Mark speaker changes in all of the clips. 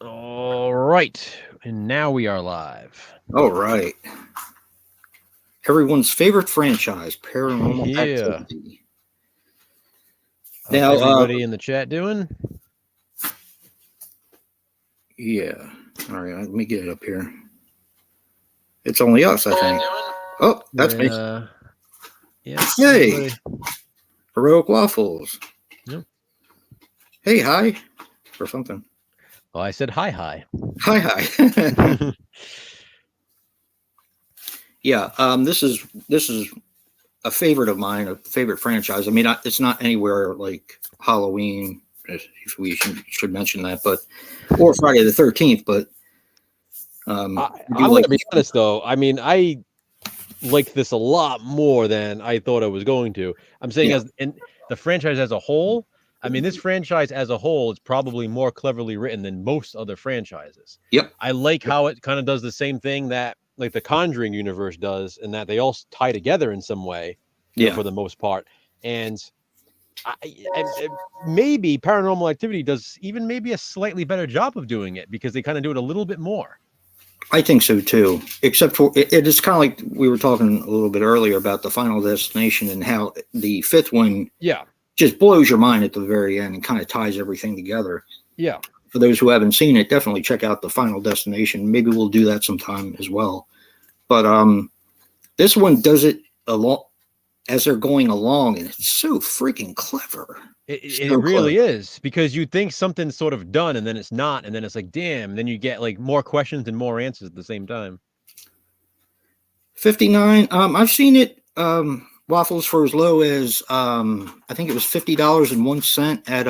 Speaker 1: All right. And now we are live.
Speaker 2: All right. Everyone's favorite franchise, Paranormal
Speaker 1: Yeah.
Speaker 2: Activity.
Speaker 1: How's
Speaker 2: Now,
Speaker 1: everybody in the chat doing?
Speaker 2: yeah. All right, let me get it up here. It's only us, I think. Oh, that's me.
Speaker 1: Yeah.
Speaker 2: Hey,
Speaker 1: Everybody.
Speaker 2: Heroic Waffles.
Speaker 1: Yep.
Speaker 2: Hey, hi. Or something.
Speaker 1: Well, I said hi.
Speaker 2: Hi, hi. Yeah, this is a favorite of mine, a favorite franchise. I mean, it's not anywhere like Halloween, if we should mention that, but or Friday the 13th, but
Speaker 1: I'm
Speaker 2: do
Speaker 1: going
Speaker 2: like
Speaker 1: to be honest, though. I mean, I liked this a lot more than I thought I was going to. I'm saying
Speaker 2: yeah.
Speaker 1: as in the franchise as a whole. I mean, this franchise as a whole is probably more cleverly written than most other franchises.
Speaker 2: Yep.
Speaker 1: I like how it kind of does the same thing that like the Conjuring universe does, and that they all tie together in some way,
Speaker 2: Yeah.
Speaker 1: for the most part. And maybe Paranormal Activity does even maybe a slightly better job of doing it because they kind of do it a little bit more.
Speaker 2: I think so too. Except for it is kind of like we were talking a little bit earlier about the Final Destination and how the fifth one
Speaker 1: Yeah.
Speaker 2: just blows your mind at the very end and kind of ties everything together.
Speaker 1: Yeah.
Speaker 2: For those who haven't seen it, definitely check out the Final Destination. Maybe we'll do that sometime as well. But this one does it a lot as they're going along, and it's so freaking clever.
Speaker 1: It really is, because you think something's sort of done and then it's not, and then it's like, damn, and then you get like more questions and more answers at the same time.
Speaker 2: 59. I've seen it waffles for as low as I think it was $50.01 at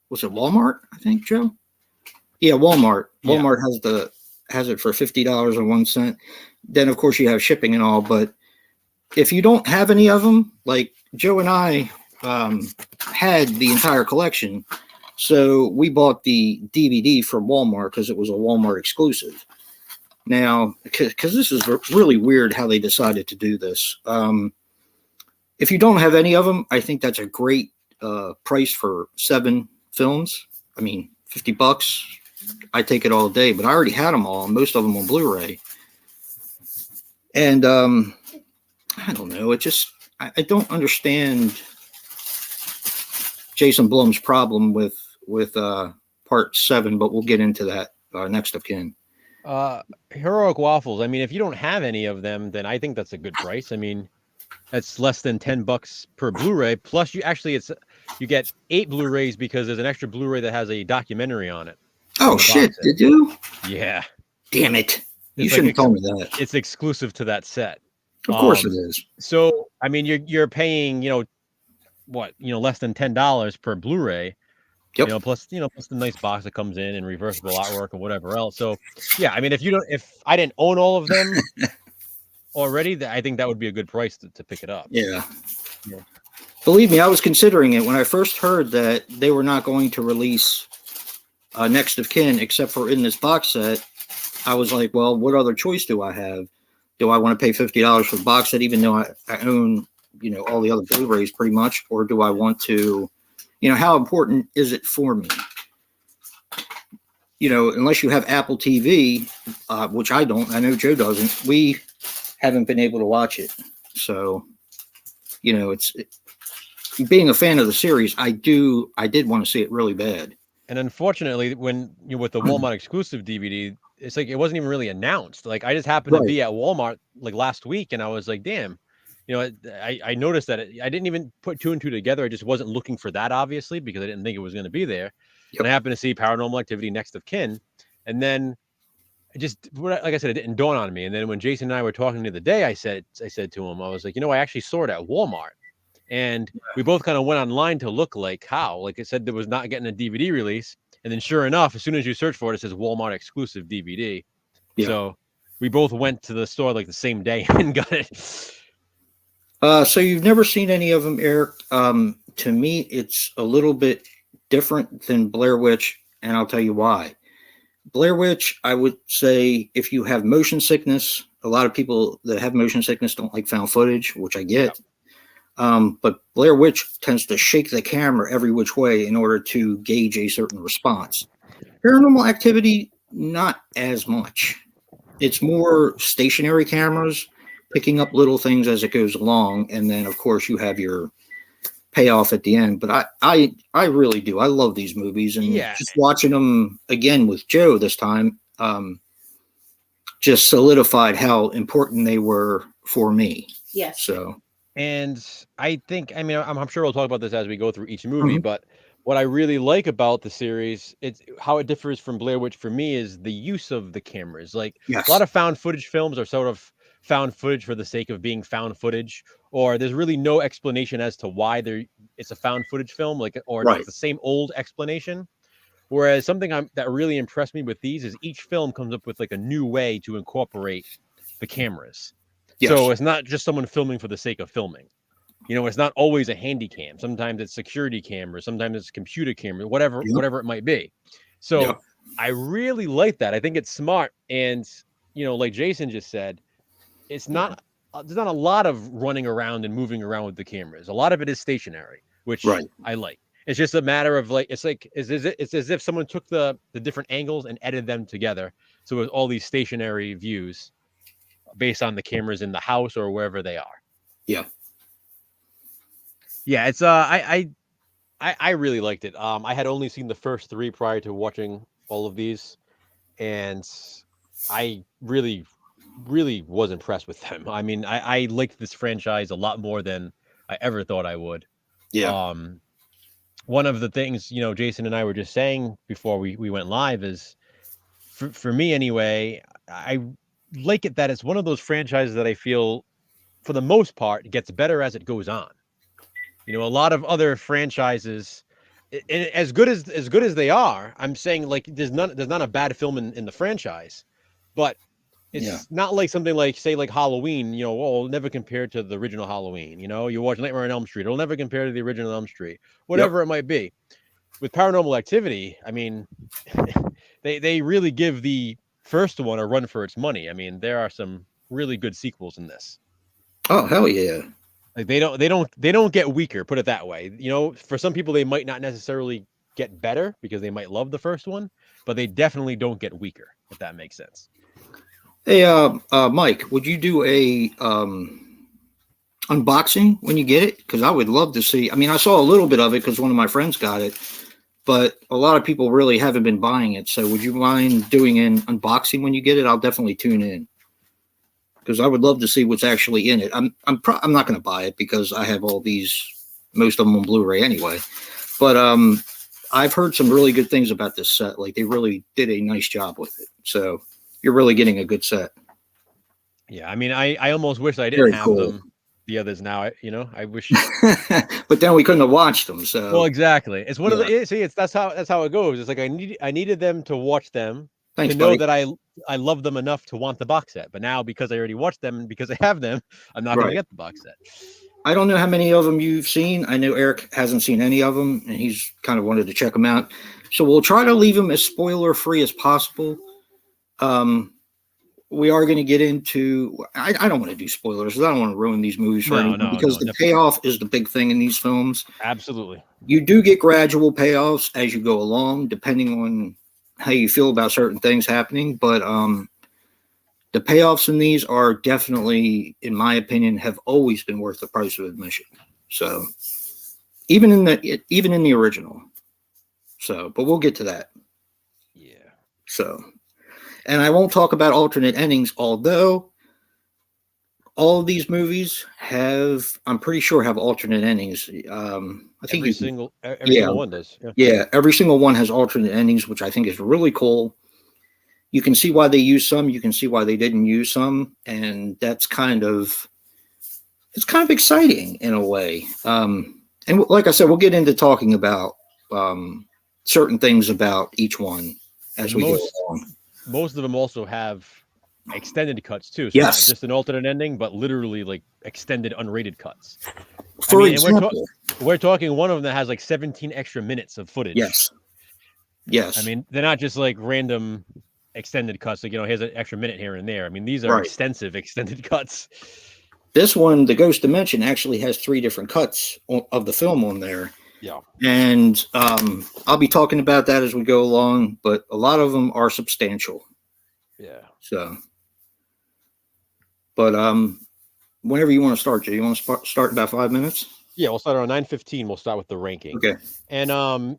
Speaker 2: was it Walmart? I think, Joe. Yeah, Walmart.
Speaker 1: Yeah.
Speaker 2: Walmart has it for $50.01. Then of course you have shipping and all, but if you don't have any of them, like Joe and I had the entire collection, so we bought the DVD from Walmart because it was a Walmart exclusive. Now, because this is really weird how they decided to do this. If you don't have any of them, I think that's a great price for 7 films. I mean, $50. I take it all day, but I already had them all, most of them on Blu-ray. And I don't know. It just I don't understand Jason Blum's problem with part 7, but we'll get into that next of kin.
Speaker 1: Heroic Waffles. I mean, if you don't have any of them, then I think that's a good price. I mean, that's less than $10 per Blu-ray. Plus, you get 8 Blu-rays because there's an extra Blu-ray that has a documentary on it.
Speaker 2: Oh shit! Did you?
Speaker 1: Yeah.
Speaker 2: Damn it! You shouldn't have told me that.
Speaker 1: It's exclusive to that set.
Speaker 2: Of course it is.
Speaker 1: So, I mean, you're paying, less than $10 per Blu-ray.
Speaker 2: Yep.
Speaker 1: Plus the nice box that comes in and reversible artwork or whatever else. So, yeah, I mean, if I didn't own all of them already, I think that would be a good price to pick it up.
Speaker 2: Yeah. Believe me, I was considering it when I first heard that they were not going to release Next of Kin except for in this box set. I was like, well, what other choice do I have? Do I want to pay $50 for the box set, even though I own, all the other Blu-rays pretty much, or do I want to, how important is it for me? Unless you have Apple TV, which I don't, I know Joe doesn't. We haven't been able to watch it, so it's being a fan of the series. I did want to see it really bad.
Speaker 1: And unfortunately, when with the Walmart exclusive DVD, it's like it wasn't even really announced. Like I just happened to be at Walmart like last week, and I was like, "Damn!" I noticed that I didn't even put 2 and 2 together. I just wasn't looking for that, obviously, because I didn't think it was going to be there. Yep. And I happened to see Paranormal Activity Next of Kin, and then like I said, it didn't dawn on me. And then when Jason and I were talking the other day, I said to him, I was like, I actually saw it at Walmart. And we both kind of went online to look like how, like it said, there was not getting a DVD release. And then sure enough, as soon as you search for it, it says Walmart exclusive DVD. Yeah. So we both went to the store like the same day and got it.
Speaker 2: So you've never seen any of them, Eric. To me, it's a little bit different than Blair Witch, and I'll tell you why. Blair Witch, I would say if you have motion sickness, a lot of people that have motion sickness don't like found footage, which I get. Yeah. But Blair Witch tends to shake the camera every which way in order to gauge a certain response. Paranormal Activity, not as much. It's more stationary cameras picking up little things as it goes along, and then of course you have your payoff at the end. But I really do. I love these movies, and just watching them again with Joe this time just solidified how important they were for me.
Speaker 3: Yes.
Speaker 2: So,
Speaker 1: and I think, I mean, I'm sure we'll talk about this as we go through each movie, but what I really like about the series, it's how it differs from Blair Witch for me is the use of the cameras. Like a lot of found footage films are sort of found footage for the sake of being found footage, or there's really no explanation as to why it's a found footage film, like, or it's the same old explanation. Whereas something that really impressed me with these is each film comes up with like a new way to incorporate the cameras. So it's not just someone filming for the sake of filming. You know, it's not always a handy cam. Sometimes it's security camera. Sometimes it's computer camera, whatever it might be. So I really like that. I think it's smart. And, you know, like Jason just said, it's not, there's not a lot of running around and moving around with the cameras. A lot of it is stationary, which I like. It's just a matter of like, it's as if someone took the different angles and edited them together. So with all these stationary views based on the cameras in the house or wherever they are.
Speaker 2: Yeah.
Speaker 1: Yeah, it's I really liked it. I had only seen the first 3 prior to watching all of these, and I really was impressed with them. I mean, I liked this franchise a lot more than I ever thought I would.
Speaker 2: Yeah.
Speaker 1: One of the things, you know, Jason and I were just saying before we went live is for me anyway, I like it that it's one of those franchises that I feel for the most part gets better as it goes on. You know, a lot of other franchises, and as good as they are, I'm saying like there's not a bad film in the franchise, but it's not like something like, say, like Halloween. You know, it'll never compare to the original Halloween. You know, you watch Nightmare on Elm Street, it'll never compare to the original Elm Street, whatever it might be. With Paranormal Activity, I mean, they really give the first one a run for its money. I mean, there are some really good sequels in this.
Speaker 2: Oh, hell yeah.
Speaker 1: Like they don't get weaker, put it that way. You know, for some people they might not necessarily get better because they might love the first one, but they definitely don't get weaker, if that makes sense.
Speaker 2: Hey, Mike, would you do a unboxing when you get it? Because I would love to see. I mean, I saw a little bit of it because one of my friends got it, but a lot of people really haven't been buying it. So would you mind doing an unboxing when you get it? I'll definitely tune in, because I would love to see what's actually in it. I'm not going to buy it because I have most of them on Blu-ray anyway. But I've heard some really good things about this set. Like they really did a nice job with it. So you're really getting a good set.
Speaker 1: Yeah, I mean, I almost wish I didn't have them. The others now, you know, I wish.
Speaker 2: But then we couldn't have watched them. So
Speaker 1: well, exactly. It's one of the see. That's how it goes. It's like I needed them to watch them.
Speaker 2: Thanks,
Speaker 1: to know
Speaker 2: buddy.
Speaker 1: that I love them enough to want the box set. But now, because I already watched them and because I have them, I'm not going to get the box set.
Speaker 2: I don't know how many of them you've seen. I know Eric hasn't seen any of them, and he's kind of wanted to check them out. So we'll try to leave them as spoiler-free as possible. We are going to get into. I don't want to do spoilers because I don't want to ruin these movies for anyone, because the payoff is the big thing in these films.
Speaker 1: Absolutely.
Speaker 2: You do get gradual payoffs as you go along, depending on how you feel about certain things happening. But the payoffs in these are definitely, in my opinion, have always been worth the price of admission. So even in the original. So, but we'll get to that.
Speaker 1: Yeah.
Speaker 2: So. And I won't talk about alternate endings, although all of these movies I'm pretty sure have alternate endings. I think
Speaker 1: every single one does.
Speaker 2: Yeah, every single one has alternate endings, which I think is really cool. You can see why they use some, you can see why they didn't use some, and it's kind of exciting in a way. And like I said, we'll get into talking about certain things about each one as we go along.
Speaker 1: Most of them also have extended cuts too. So not just an alternate ending, but literally like extended unrated cuts.
Speaker 2: For example,
Speaker 1: we're talking one of them that has like 17 extra minutes of footage.
Speaker 2: Yes.
Speaker 1: I mean, they're not just like random extended cuts. Like, you know, here's an extra minute here and there. I mean, these are extensive extended cuts.
Speaker 2: This one, The Ghost Dimension, actually has 3 different cuts of the film on there.
Speaker 1: Yeah.
Speaker 2: And I'll be talking about that as we go along, but a lot of them are substantial.
Speaker 1: Yeah.
Speaker 2: So, but whenever you want to start, Jay, you want to start in about 5 minutes?
Speaker 1: Yeah, we'll start around 9:15. We'll start with the ranking.
Speaker 2: Okay.
Speaker 1: And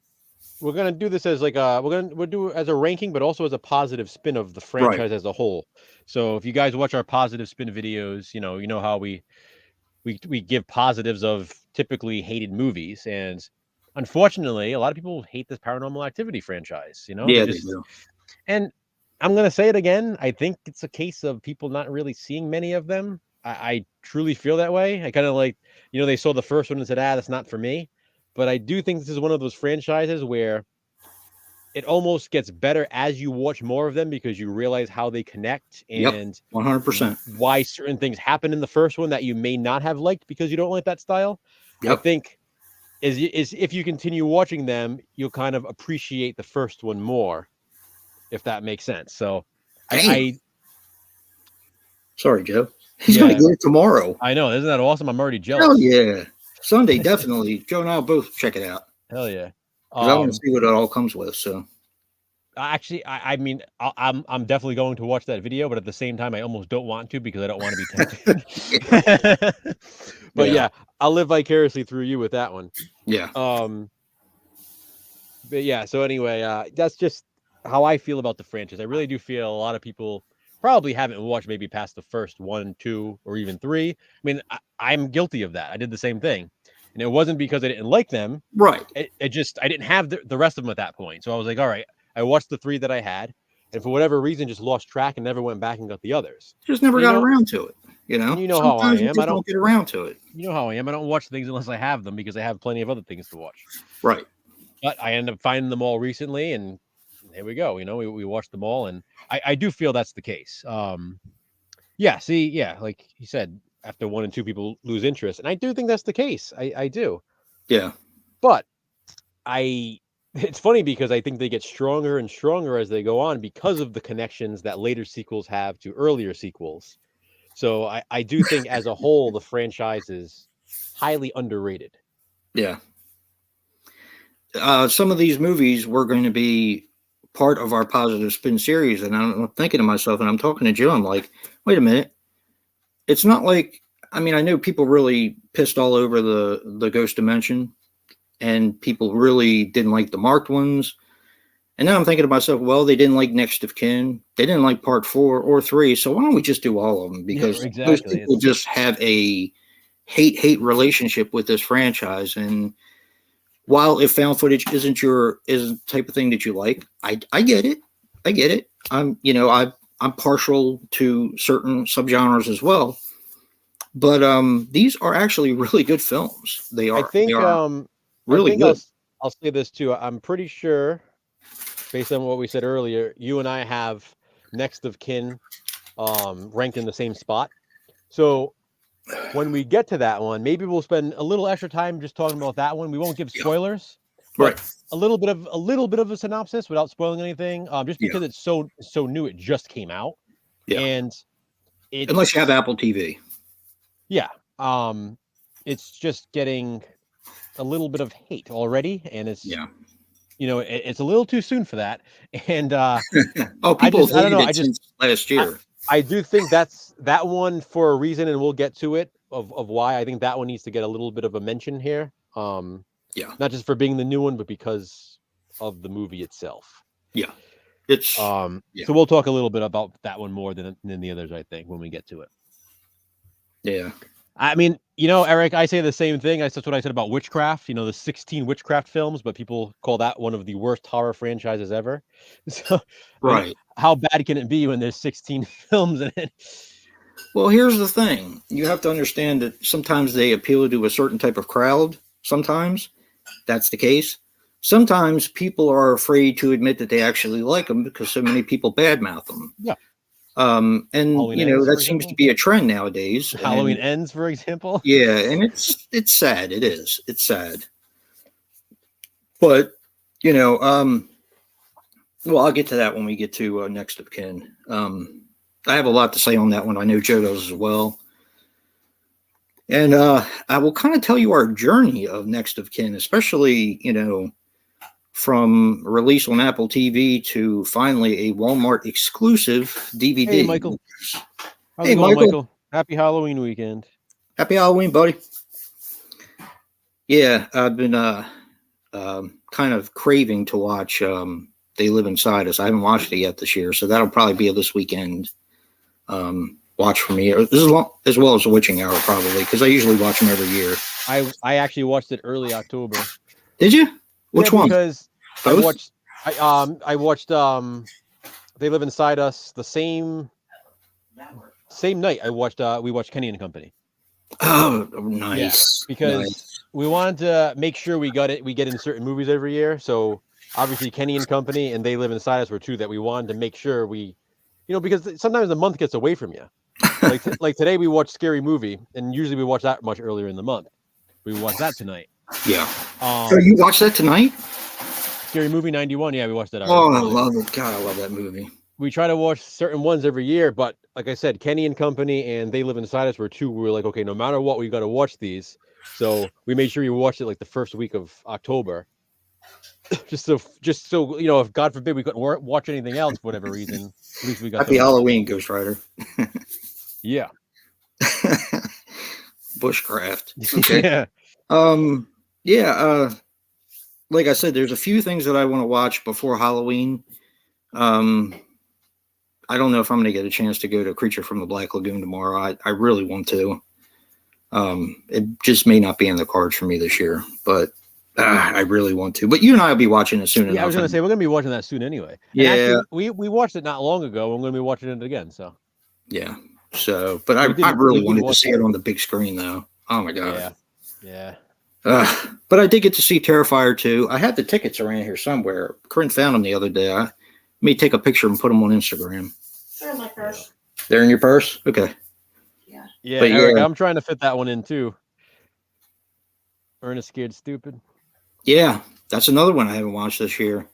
Speaker 1: we're gonna do this as like we'll do it as a ranking, but also as a positive spin of the franchise as a whole. So if you guys watch our positive spin videos, you know how we give positives of typically hated movies, and unfortunately, a lot of people hate this Paranormal Activity franchise. You know,
Speaker 2: Yeah, they do.
Speaker 1: and I'm gonna say it again. I think it's a case of people not really seeing many of them. I truly feel that way. I kind of like, they saw the first one and said, that's not for me. But I do think this is one of those franchises where it almost gets better as you watch more of them because you realize how they connect
Speaker 2: Yep,
Speaker 1: and
Speaker 2: 100%.
Speaker 1: why certain things happen in the first one that you may not have liked because you don't like that style. I
Speaker 2: Yep.
Speaker 1: think is if you continue watching them, you'll kind of appreciate the first one more, if that makes sense. So I
Speaker 2: sorry, Joe. He's going to get it tomorrow.
Speaker 1: I know. Isn't that awesome? I'm already jealous.
Speaker 2: Hell yeah. Sunday, definitely. Joe and I will both check it out.
Speaker 1: Hell yeah.
Speaker 2: Because I want to see what it all comes with. So
Speaker 1: actually, I mean, I'm definitely going to watch that video, but at the same time, I almost don't want to because I don't want to be tempted. But yeah, I'll live vicariously through you with that one.
Speaker 2: Yeah.
Speaker 1: But yeah, so anyway, that's just how I feel about the franchise. I really do feel a lot of people probably haven't watched maybe past the first 1, 2, or even 3. I mean, I'm guilty of that. I did the same thing. And it wasn't because I didn't like them.
Speaker 2: Right.
Speaker 1: It just, I didn't have the rest of them at that point. So I was like, all right, I watched the 3 that I had. And for whatever reason, just lost track and never went back and got the others.
Speaker 2: Just never got around to it.
Speaker 1: And you know how I am.
Speaker 2: I don't get around to it.
Speaker 1: You know how I am. I don't watch things unless I have them because I have plenty of other things to watch.
Speaker 2: Right.
Speaker 1: But I ended up finding them all recently, and here we go. We watched them all, and I do feel that's the case. Yeah, like you said, after 1 and 2, people lose interest, and I do think that's the case. I do.
Speaker 2: Yeah.
Speaker 1: But it's funny because I think they get stronger and stronger as they go on because of the connections that later sequels have to earlier sequels. So I do think as a whole, the franchise is highly underrated.
Speaker 2: Yeah. Some of these movies were going to be part of our positive spin series, and I'm thinking to myself, and I'm talking to Joe, I'm like, wait a minute. It's not like, I mean, I know people really pissed all over the Ghost Dimension, and people really didn't like the marked ones. And now I'm thinking to myself, well, they didn't like Next of Kin. They didn't like part 4 or 3. So why don't we just do all of them? Because those people just have a hate relationship with this franchise. And while if found footage isn't the type of thing that you like, I get it. I get it. I'm partial to certain subgenres as well. But these are actually really good films. They are. They are really good.
Speaker 1: I'll say this too. I'm pretty sure, based on what we said earlier, you and I have Next of Kin ranked in the same spot. So when we get to that one, maybe we'll spend a little extra time just talking about that one. We won't give spoilers, but a little bit of a synopsis without spoiling anything. Just because it's so new, it just came out.
Speaker 2: Yeah.
Speaker 1: And
Speaker 2: unless you have Apple TV.
Speaker 1: Yeah. It's just getting a little bit of hate already, and it's it's a little too soon for that. And
Speaker 2: people I don't know. Since last year.
Speaker 1: I do think that's that one for a reason, and we'll get to it of why I think that one needs to get a little bit of a mention here. Not just for being the new one, but because of the movie itself.
Speaker 2: Yeah. It's
Speaker 1: so we'll talk a little bit about that one more than the others, I think, when we get to it.
Speaker 2: Yeah.
Speaker 1: I mean, Eric, I say the same thing. That's what I said about Witchcraft, the 16 Witchcraft films, but people call that one of the worst horror franchises ever. So,
Speaker 2: right.
Speaker 1: How bad can it be when there's 16 films in it?
Speaker 2: Well, here's the thing. You have to understand that sometimes they appeal to a certain type of crowd. Sometimes that's the case. Sometimes people are afraid to admit that they actually like them because so many people badmouth them.
Speaker 1: Yeah.
Speaker 2: And that seems to be a trend nowadays.
Speaker 1: Halloween Ends, for example.
Speaker 2: Yeah, and it's sad. It is. It's sad. But well, I'll get to that when we get to Next of Kin. I have a lot to say on that one. I know Joe does as well. And I will kind of tell you our journey of Next of Kin, especially, from release on Apple TV to finally a Walmart exclusive DVD.
Speaker 1: Hey, Michael. How's it going, Michael? Happy Halloween weekend.
Speaker 2: Happy Halloween, buddy. Yeah, I've been kind of craving to watch They Live Inside Us. I haven't watched it yet this year, so that'll probably be a this weekend watch for me. This is as well as The Witching Hour, probably, because I usually watch them every year.
Speaker 1: I actually watched it early October.
Speaker 2: Did you? Which one?
Speaker 1: Because
Speaker 2: both?
Speaker 1: I watched They Live Inside Us the same night we watched Kenny and Company.
Speaker 2: Oh, nice.
Speaker 1: Yeah, because we wanted to make sure we get in certain movies every year. So obviously Kenny and Company and They Live Inside Us were two that we wanted to make sure we, because sometimes the month gets away from you. Like today we watched Scary Movie, and usually we watch that much earlier in the month. We watched that tonight.
Speaker 2: Yeah. So you watched that tonight?
Speaker 1: Scary Movie 91. Yeah, we watched that.
Speaker 2: Oh, I love it. God, I love that movie.
Speaker 1: We try to watch certain ones every year, but like I said, Kenny and Company and They Live Inside Us were two. We were like, okay, no matter what, we got to watch these. So we made sure we watched it like the first week of October, just so if God forbid we couldn't watch anything else for whatever reason, at least we got.
Speaker 2: Happy Halloween, Ghost Rider.
Speaker 1: Yeah.
Speaker 2: Bushcraft. Okay. Yeah. Like I said, there's a few things that I want to watch before Halloween. I don't know if I'm going to get a chance to go to Creature from the Black Lagoon tomorrow. I really want to. It just may not be in the cards for me this year, but I really want to. But you and I will be watching it soon enough.
Speaker 1: I was going to say, we're going to be watching that soon anyway.
Speaker 2: Yeah.
Speaker 1: Actually, we watched it not long ago. I'm going to be watching it again. So.
Speaker 2: Yeah. So, but I really wanted to see it on the big screen, though. Oh, my God.
Speaker 1: Yeah.
Speaker 2: But I did get to see Terrifier 2. I had the tickets around here somewhere. Corinne found them the other day. I may take a picture and put them on Instagram.
Speaker 3: They're in my purse.
Speaker 2: They're in your purse? Okay.
Speaker 3: Yeah.
Speaker 1: Yeah, Eric, I'm trying to fit that one in, too. Ernest Scared Stupid.
Speaker 2: Yeah, that's another one I haven't watched this year.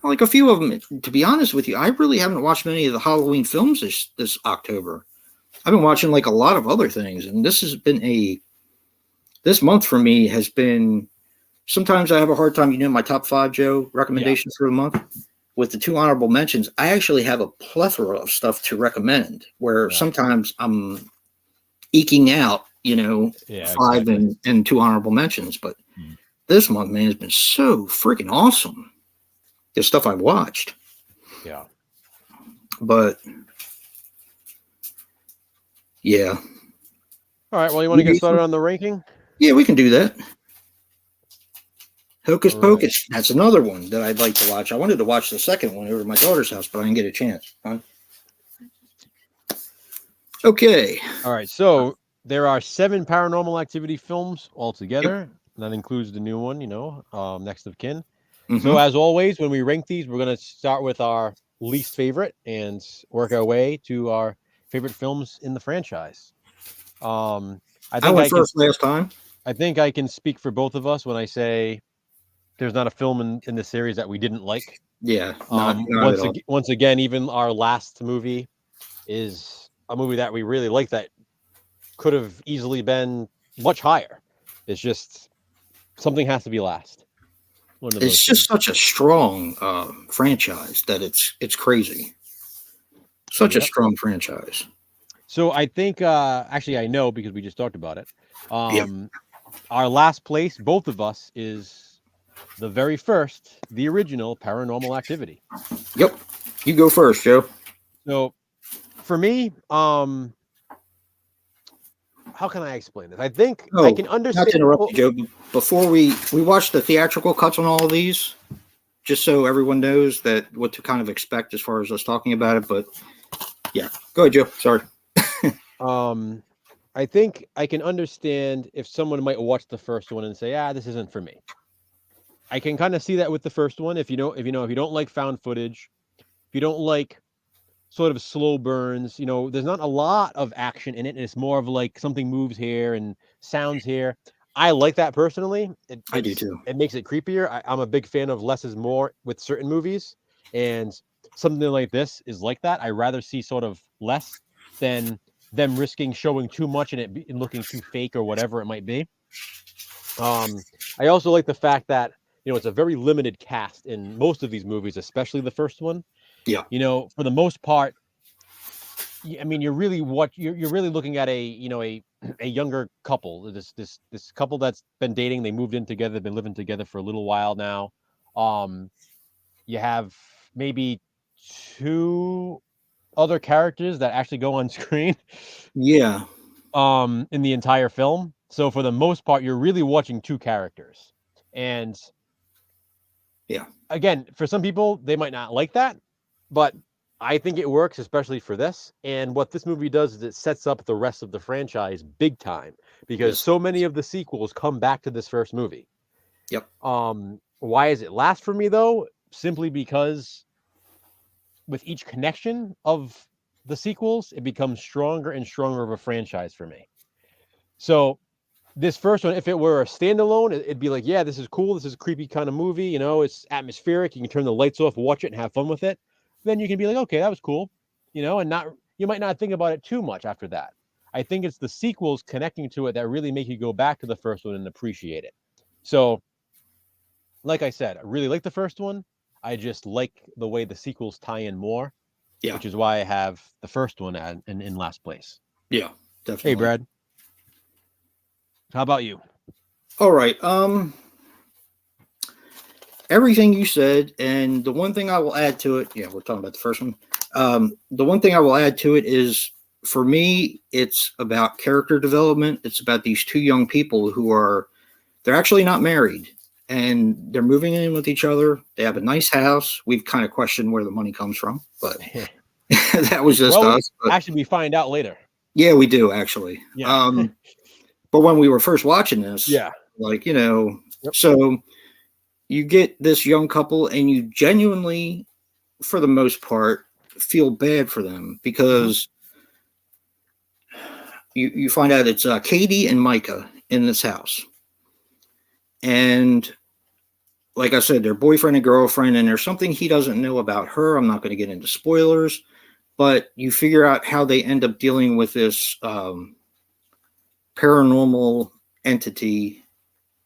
Speaker 2: Like a few of them, to be honest with you, I really haven't watched many of the Halloween films this October. I've been watching like a lot of other things, and this month for me has been, sometimes I have a hard time, my top 5, Joe, recommendations for the month. With the 2 honorable mentions, I actually have a plethora of stuff to recommend, where sometimes I'm eking out, 5 and 2 honorable mentions. But this month, man, has been so freaking awesome. The stuff I watched.
Speaker 1: Yeah.
Speaker 2: But, yeah.
Speaker 1: All right. Well, you want to get started on the ranking?
Speaker 2: Yeah, we can do that. Hocus Pocus. That's another one that I'd like to watch. I wanted to watch the second one over at my daughter's house, but I didn't get a chance. Huh? Okay.
Speaker 1: All right. So there are 7 Paranormal Activity films altogether. Yep. That includes the new one, Next of Kin. Mm-hmm. So as always, when we rank these, we're going to start with our least favorite and work our way to our favorite films in the franchise. I
Speaker 2: went first last time.
Speaker 1: I think I can speak for both of us when I say there's not a film in the series that we didn't like.
Speaker 2: Yeah.
Speaker 1: Once again, even our last movie is a movie that we really like that could have easily been much higher. It's just something has to be last.
Speaker 2: It's just such a strong franchise that it's crazy. Such a strong franchise.
Speaker 1: So I think, actually, I know because we just talked about it. Our last place, both of us, is the very first, the original Paranormal Activity.
Speaker 2: Yep. You go first, Joe.
Speaker 1: So for me, how can I explain this? I think I can understand.
Speaker 2: Not to interrupt you, Joe. Before we watched the theatrical cuts on all of these, just so everyone knows what to kind of expect as far as us talking about it. But yeah, go ahead, Joe. Sorry.
Speaker 1: I think I can understand if someone might watch the first one and say, this isn't for me. I can kind of see that with the first one. If you don't like found footage, if you don't like sort of slow burns, there's not a lot of action in it. And it's more of like something moves here and sounds here. I like that personally.
Speaker 2: I do too.
Speaker 1: It makes it creepier. I'm a big fan of less is more with certain movies. And something like this is like that. I rather see sort of less than them risking showing too much in it and looking too fake or whatever it might be. I also like the fact that, you know, it's a very limited cast in most of these movies, especially the first one.
Speaker 2: Yeah.
Speaker 1: You know, for the most part, I mean, you're really you're really looking at a younger couple. This couple that's been dating. They moved in together. Been living together for a little while now. You have maybe two other characters that actually go on screen.
Speaker 2: Yeah.
Speaker 1: In the entire film. So for the most part, you're really watching two characters. And
Speaker 2: yeah,
Speaker 1: again, for some people, they might not like that, but I think it works, especially for this. And what this movie does is it sets up the rest of the franchise big time because so many of the sequels come back to this first movie.
Speaker 2: Yep.
Speaker 1: Why is it last for me though? Simply because with each connection of the sequels, it becomes stronger and stronger of a franchise for me. So this first one, if it were a standalone, it'd be like, yeah, this is cool. This is a creepy kind of movie. You know, it's atmospheric. You can turn the lights off, watch it, and have fun with it. Then you can be like, okay, that was cool. You know, and you might not think about it too much after that. I think it's the sequels connecting to it that really make you go back to the first one and appreciate it. So, like I said, I really like the first one. I just like the way the sequels tie in more. Yeah. Which is why I have the first one in last place.
Speaker 2: Yeah, definitely.
Speaker 1: Hey, Brad. How about you?
Speaker 2: All right. Everything you said, and the one thing I will add to it, yeah, we're talking about the first one. The one thing I will add to it is, for me, it's about character development. It's about these two young people they're actually not married, and they're moving in with each other. They have a nice house. We've kind of questioned where the money comes from, but that was just us.
Speaker 1: Actually, we find out later.
Speaker 2: Yeah, we do, actually.
Speaker 1: Yeah.
Speaker 2: But when we were first watching this, like, you know, so you get this young couple and you genuinely, for the most part, feel bad for them because you find out it's Katie and Micah in this house. And like I said, they're boyfriend and girlfriend, and there's something he doesn't know about her. I'm not going to get into spoilers, but you figure out how they end up dealing with this paranormal entity.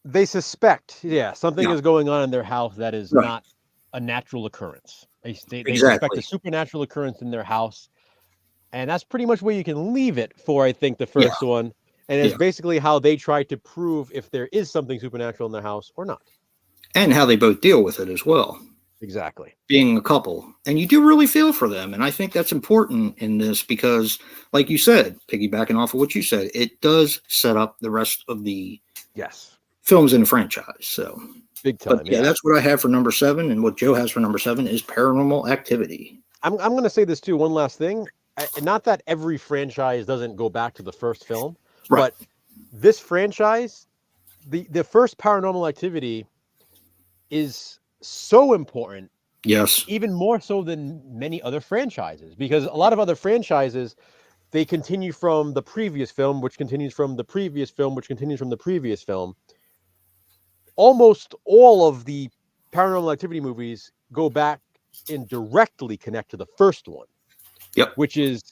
Speaker 1: They suspect, something is going on in their house that is not a natural occurrence. They suspect a supernatural occurrence in their house, and that's pretty much where you can leave it for, I think, the first one. And it's basically how they try to prove if there is something supernatural in their house or not.
Speaker 2: And how they both deal with it as well.
Speaker 1: Exactly.
Speaker 2: Being a couple. And you do really feel for them. And I think that's important in this because, like you said, piggybacking off of what you said, it does set up the rest of the films in the franchise. So
Speaker 1: big time.
Speaker 2: But that's what I have for number 7. And what Joe has for number 7 is Paranormal Activity.
Speaker 1: I'm going to say this too. One last thing. Not that every franchise doesn't go back to the first film, but this franchise, the first Paranormal Activity is so important.
Speaker 2: Yes.
Speaker 1: Even more so than many other franchises, because a lot of other franchises, they continue from the previous film, which continues from the previous film, which continues from the previous film. Almost all of the Paranormal Activity movies go back and directly connect to the first one.
Speaker 2: Yep.
Speaker 1: Which is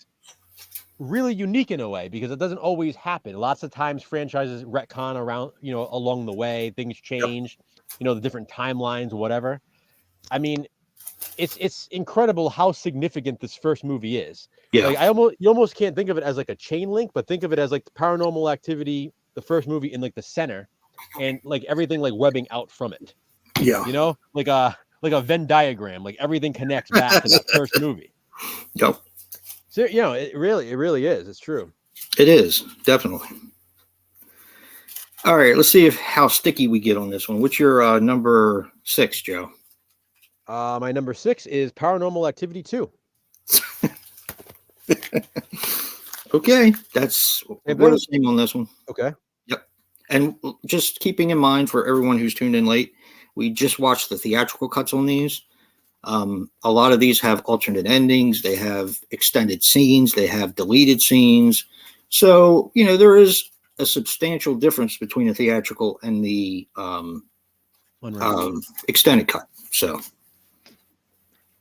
Speaker 1: really unique in a way because it doesn't always happen. Lots of times franchises retcon around, you know, along the way, things change, you know, the different timelines, whatever. I mean, it's incredible how significant this first movie is.
Speaker 2: Yeah.
Speaker 1: Like you almost can't think of it as like a chain link, but think of it as like the Paranormal Activity, the first movie in like the center and like everything like webbing out from it.
Speaker 2: Yeah.
Speaker 1: You know, like a Venn diagram, like everything connects back to that first movie.
Speaker 2: Yep.
Speaker 1: So, you know, it really is. It's true.
Speaker 2: It is, definitely. All right, let's see how sticky we get on this one. What's your number 6, Joe?
Speaker 1: My number 6 is Paranormal Activity 2.
Speaker 2: Okay, we're the same on this one.
Speaker 1: Okay.
Speaker 2: Yep. And just keeping in mind for everyone who's tuned in late, we just watched the theatrical cuts on these. A lot of these have alternate endings. They have extended scenes. They have deleted scenes. So, you know, there is a substantial difference between the theatrical and the extended cut. So,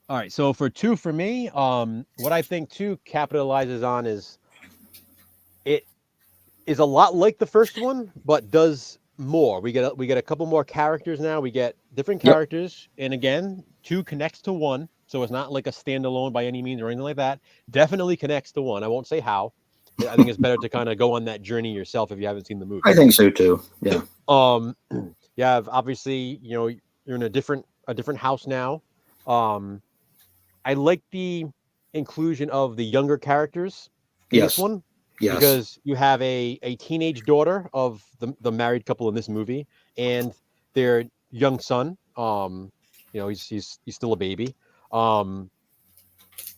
Speaker 1: all right. So for 2 for me, what I think 2 capitalizes on is is a lot like the first one, but does more. We get a couple more characters now. We get different
Speaker 2: Yep.
Speaker 1: characters, and again, 2 connects to 1, so it's not like a standalone by any means or anything like that. Definitely connects to 1. I won't say how. I think it's better to kind of go on that journey yourself if you haven't seen the movie.
Speaker 2: I think so too. Yeah.
Speaker 1: You have obviously, you're in a different house now. I like the inclusion of the younger characters in this
Speaker 2: Yes.
Speaker 1: one.
Speaker 2: Yes.
Speaker 1: Because you have a teenage daughter of the married couple in this movie and their young son. He's still a baby.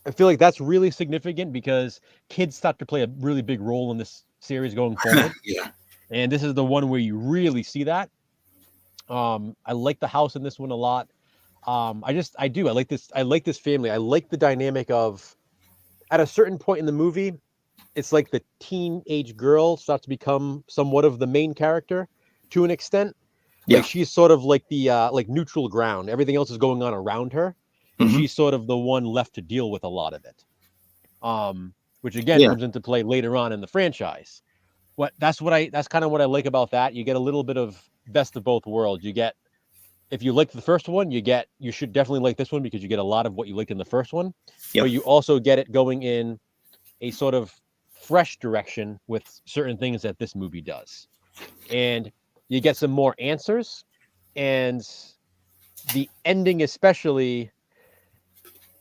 Speaker 1: I feel like that's really significant because kids start to play a really big role in this series going forward.
Speaker 2: Yeah.
Speaker 1: And this is the one where you really see that. I like the house in this one a lot. I like this. I like this family. I like the dynamic of, at a certain point in the movie, it's like the teenage girl starts to become somewhat of the main character to an extent.
Speaker 2: Yeah.
Speaker 1: Like she's sort of like the like neutral ground. Everything else is going on around her, and
Speaker 2: Mhm.
Speaker 1: she's sort of the one left to deal with a lot of it. Which again
Speaker 2: Yeah.
Speaker 1: comes into play later on in the franchise. That's kind of what I like about that. You get a little bit of best of both worlds. You get, if you liked the first one, you should definitely like this one because you get a lot of what you liked in the first one.
Speaker 2: Yep.
Speaker 1: But you also get it going in a sort of fresh direction with certain things that this movie does. And you get some more answers, and the ending especially,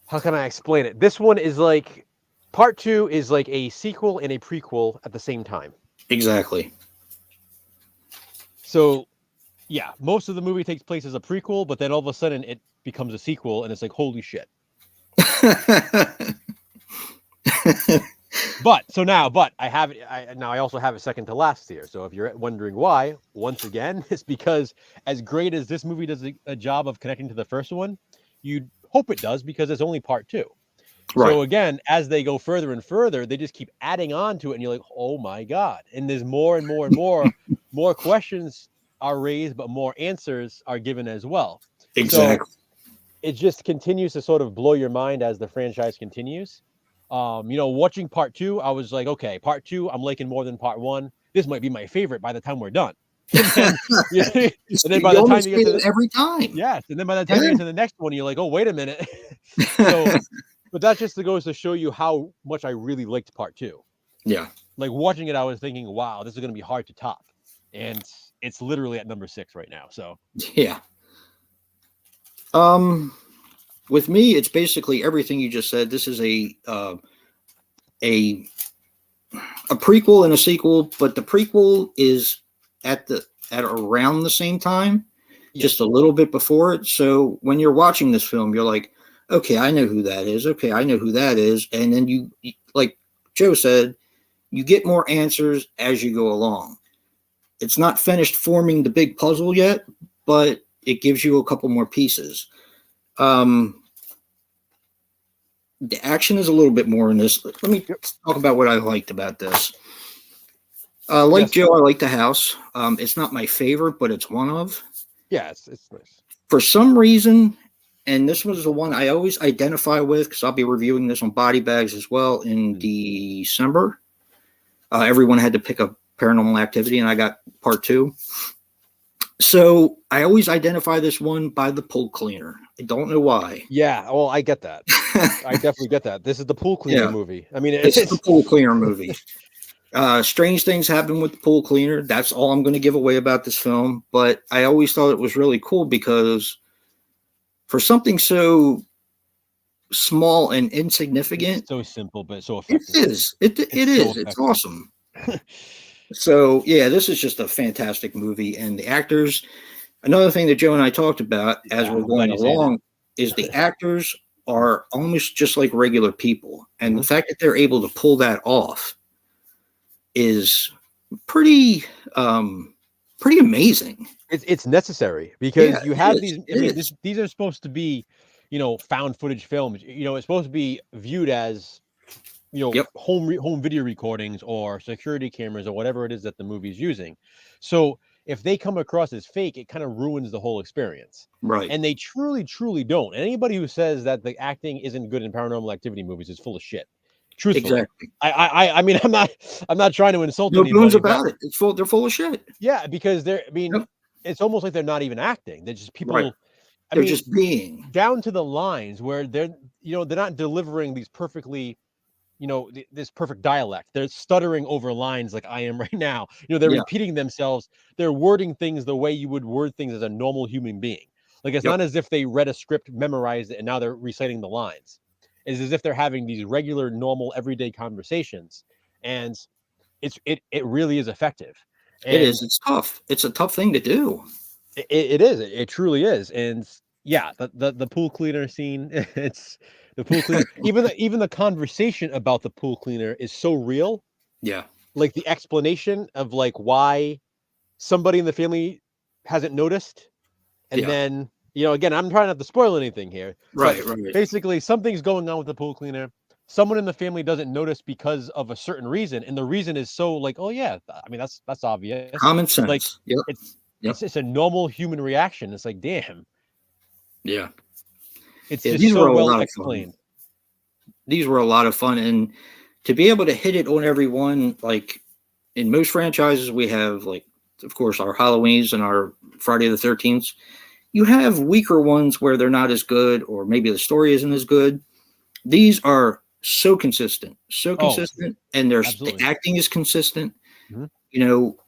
Speaker 1: how can I explain it? This one is like, part 2 is like a sequel and a prequel at the same time.
Speaker 2: Exactly.
Speaker 1: So yeah, most of the movie takes place as a prequel, but then all of a sudden it becomes a sequel, and it's like, holy shit. But I also have it second to last here. So if you're wondering why, once again, it's because as great as this movie does a job of connecting to the first one, you'd hope it does because it's only part 2.
Speaker 2: Right.
Speaker 1: So again, as they go further and further, they just keep adding on to it, and you're like, oh my God. And there's more and more and more, more questions are raised, but more answers are given as well.
Speaker 2: Exactly.
Speaker 1: So it just continues to sort of blow your mind as the franchise continues. Watching part 2, I was like, okay, part 2, I'm liking more than part 1. This might be my favorite by the time we're done. And then, by the time you get to
Speaker 2: every time.
Speaker 1: Yes, and then by the time you get to the next one, you're like, oh, wait a minute. So, but that just goes to show you how much I really liked part 2.
Speaker 2: Yeah.
Speaker 1: Like watching it, I was thinking, wow, this is going to be hard to top. And it's literally at number 6 right now. So
Speaker 2: yeah. With me, it's basically everything you just said. This is a prequel and a sequel, but the prequel is at around the same time, just a little bit before it. So when you're watching this film, you're like, okay, I know who that is. Okay, I know who that is. And then you like Joe said, you get more answers as you go along. It's not finished forming the big puzzle yet, but it gives you a couple more pieces. The action is a little bit more in this. Let me talk about what I liked about this. Joe, I like the house. It's not my favorite, but it's one of.
Speaker 1: Yeah, it's nice.
Speaker 2: For some reason, and this was the one I always identify with because I'll be reviewing this on Body Bags as well in December. Everyone had to pick a Paranormal Activity, and I got part 2. So I always identify this one by the pool cleaner. I don't know why.
Speaker 1: Yeah, well, I get that. I definitely get that. This is the pool cleaner movie. I mean,
Speaker 2: it's the pool cleaner movie. Strange things happen with the pool cleaner. That's all I'm going to give away about this film. But I always thought it was really cool because for something so small and insignificant,
Speaker 1: it's so simple but so effective.
Speaker 2: It is. It is. It's awesome. So yeah, this is just a fantastic movie, and the actors. Another thing that Joe and I talked about as we're going along is the actors are almost just like regular people, and the fact that they're able to pull that off is pretty amazing.
Speaker 1: It's necessary because you have these. I mean, these are supposed to be, found footage films. It's supposed to be viewed as, home video recordings or security cameras or whatever it is that the movie's using. So if they come across as fake, it kind of ruins the whole experience.
Speaker 2: Right.
Speaker 1: And they truly, truly don't. And anybody who says that the acting isn't good in Paranormal Activity movies is full of shit. Truthfully,
Speaker 2: Exactly.
Speaker 1: I mean, I'm not trying to insult
Speaker 2: No bones
Speaker 1: anybody, but
Speaker 2: about it. It's full. They're full of shit.
Speaker 1: yeah, because they're. I mean,
Speaker 2: Yep.
Speaker 1: it's almost like they're not even acting. They're just
Speaker 2: Right.
Speaker 1: people. I
Speaker 2: They're
Speaker 1: mean,
Speaker 2: just being.
Speaker 1: down to the lines where they're not delivering these perfectly, this perfect dialect. They're stuttering over lines like I am right now. They're
Speaker 2: Yeah.
Speaker 1: repeating themselves. They're wording things the way you would word things as a normal human being. Like it's
Speaker 2: Yep.
Speaker 1: not as if they read a script, memorized it, and now they're reciting the lines. It's as if they're having these regular, normal, everyday conversations, and it really is effective.
Speaker 2: It
Speaker 1: And
Speaker 2: is. It's tough. It's a tough thing to do.
Speaker 1: it is. It truly is. And yeah, the pool cleaner scene. It's the pool cleaner. Even the conversation about the pool cleaner is so real.
Speaker 2: Yeah.
Speaker 1: Like the explanation of like why somebody in the family hasn't noticed, and
Speaker 2: Yeah.
Speaker 1: then again, I'm trying not to spoil anything here, but
Speaker 2: Right. Right.
Speaker 1: basically something's going on with the pool cleaner. Someone in the family doesn't notice because of a certain reason, and the reason is so like, oh yeah, I mean that's obvious.
Speaker 2: Common
Speaker 1: Like
Speaker 2: sense. Yep.
Speaker 1: it's
Speaker 2: Yep.
Speaker 1: it's a normal human reaction. It's like, damn,
Speaker 2: Yeah.
Speaker 1: it's
Speaker 2: Yeah.
Speaker 1: just
Speaker 2: These
Speaker 1: so
Speaker 2: were a
Speaker 1: well
Speaker 2: lot of fun.
Speaker 1: explained.
Speaker 2: These were a lot of fun, and to be able to hit it on every one, like in most franchises, we have like, of course, our Halloweens and our Friday the 13th. You have weaker ones where they're not as good, or maybe the story isn't as good. These are so
Speaker 1: Oh,
Speaker 2: consistent, and the
Speaker 1: absolutely.
Speaker 2: acting is consistent.
Speaker 1: Mhm.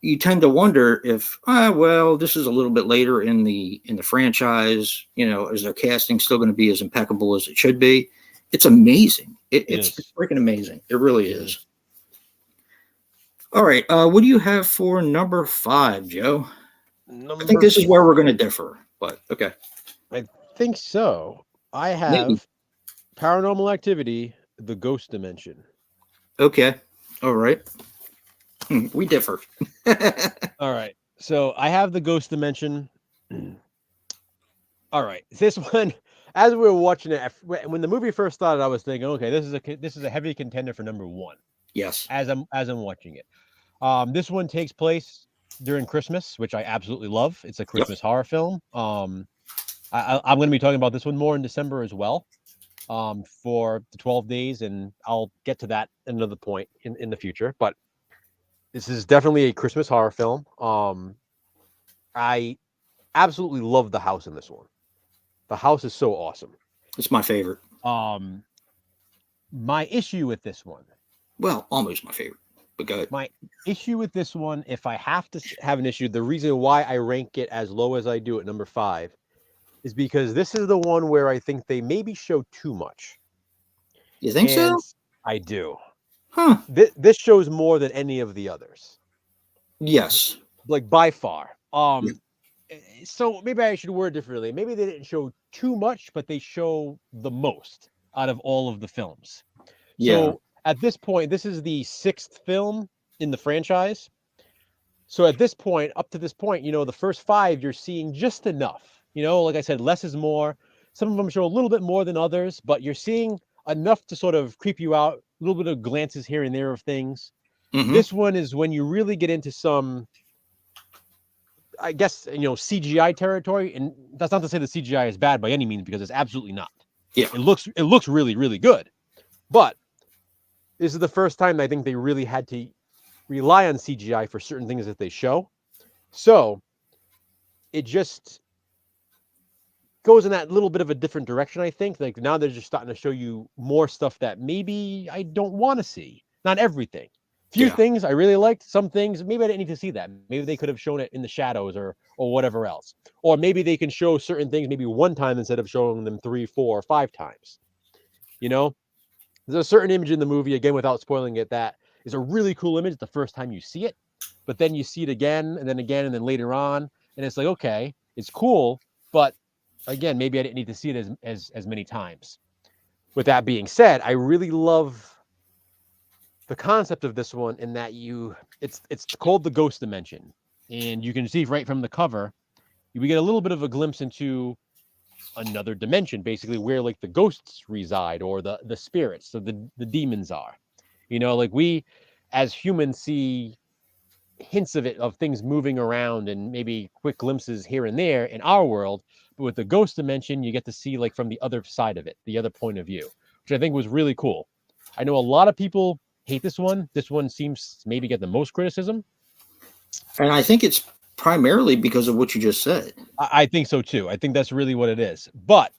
Speaker 2: You tend to wonder if, well, this is a little bit later in the franchise. Is their casting still going to be as impeccable as it should be? It's amazing.
Speaker 1: It
Speaker 2: It's
Speaker 1: is.
Speaker 2: freaking amazing. It really
Speaker 1: It
Speaker 2: is.
Speaker 1: is.
Speaker 2: All right. What do you have for number 5, Joe? I think
Speaker 1: Number
Speaker 2: this is where we're going to differ, but okay.
Speaker 1: I think so. I
Speaker 2: Maybe.
Speaker 1: have Paranormal Activity, The Ghost Dimension.
Speaker 2: Okay. All right. We differ.
Speaker 1: All right. So I have The Ghost Dimension. All right. This one, as we were watching it, when the movie first started, I was thinking, okay, this is a heavy contender for number 1.
Speaker 2: Yes.
Speaker 1: As I'm watching it. This one takes place during Christmas, which I absolutely love. It's a
Speaker 2: Yep.
Speaker 1: Christmas horror film. I'm going to be talking about this one more in December as well, for the 12 days, and I'll get to that at another point in the future. But this is definitely a Christmas horror film. I absolutely love the house in this one. The house is so awesome.
Speaker 2: It's my favorite.
Speaker 1: My issue with this one,
Speaker 2: Well, almost my favorite, but go ahead.
Speaker 1: my issue with this one, if I have to have an issue, the reason why I rank it as low as I do at number 5 is because this is the one where I think they maybe show too much.
Speaker 2: You think
Speaker 1: And
Speaker 2: so?
Speaker 1: I do.
Speaker 2: Huh.
Speaker 1: This shows more than any of the others,
Speaker 2: Yes.
Speaker 1: like by far.
Speaker 2: Yeah.
Speaker 1: So maybe I should word differently. Maybe they didn't show too much, but they show the most out of all of the films.
Speaker 2: Yeah.
Speaker 1: So at this point, this is the 6th film in the franchise. So at this point, up to this point, the first 5 you're seeing just enough. Like I said, less is more. Some of them show a little bit more than others, but you're seeing enough to sort of creep you out, a little bit of glances here and there of things.
Speaker 2: Mm-hmm.
Speaker 1: This one is when you really get into some, I guess, CGI territory. And that's not to say the CGI is bad by any means, because it's absolutely not.
Speaker 2: Yeah.
Speaker 1: It looks really, really good. But this is the first time I think they really had to rely on CGI for certain things that they show. So it just goes in that little bit of a different direction, I think. Like now they're just starting to show you more stuff that maybe I don't want to see. Not everything. Few things I really liked. Some things maybe I didn't need to see that. Maybe they could have shown it in the shadows or whatever else. Or maybe they can show certain things maybe one time instead of showing them 3, 4, or 5 times. There's a certain image in the movie, again, without spoiling it, that is a really cool image the first time you see it, but then you see it again, and then later on, and it's like, okay, it's cool, but again, maybe I didn't need to see it as many times. With that being said, I really love the concept of this one in that it's called the Ghost Dimension, and you can see right from the cover, we get a little bit of a glimpse into another dimension, basically, where like the ghosts reside or the spirits, so the demons are. Like we as humans see hints of it, of things moving around and maybe quick glimpses here and there in our world, but with the ghost dimension you get to see like from the other side of it, the other point of view, which I think was really cool. I know a lot of people hate this one. This one seems to maybe get the most criticism.
Speaker 2: And I think it's primarily because of what you just said.
Speaker 1: I think so too. I think that's really what it is. But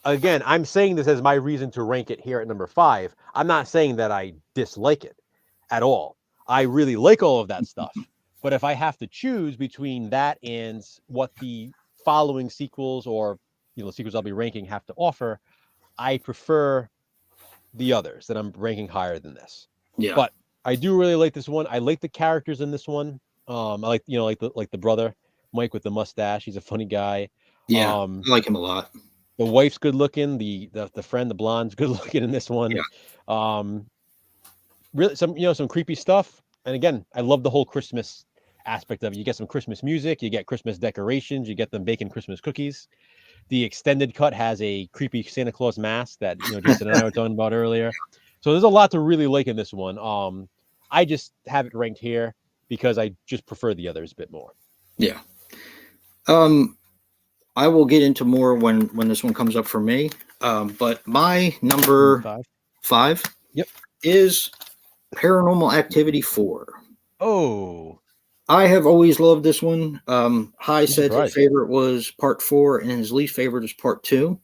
Speaker 1: again, I'm saying this as my reason to rank it here at number 5. I'm not saying that I dislike it at all. I really like all of that stuff. But if I have to choose between that and what the following sequels or sequels I'll be ranking have to offer, I prefer the others that I'm ranking higher than this.
Speaker 2: Yeah.
Speaker 1: But I do really like this one. I like the characters in this one. I like like the brother Mike with the mustache. He's a funny guy.
Speaker 2: Yeah, I like him a lot.
Speaker 1: The wife's good looking. The friend, the blonde's good looking in this one.
Speaker 2: Yeah.
Speaker 1: Really some creepy stuff. And again, I love the whole Christmas aspect of it. You get some Christmas music, you get Christmas decorations, you get them baking Christmas cookies. The extended cut has a creepy Santa Claus mask that Jason and I were talking about earlier. So there's a lot to really like in this one. I just have it ranked here because I just prefer the others a bit more.
Speaker 2: Yeah. I will get into more when this one comes up for me. But my number 5 is Paranormal Activity 4.
Speaker 1: Oh.
Speaker 2: I have always loved this one. Hai said his favorite was part 4 and his least favorite is part 2.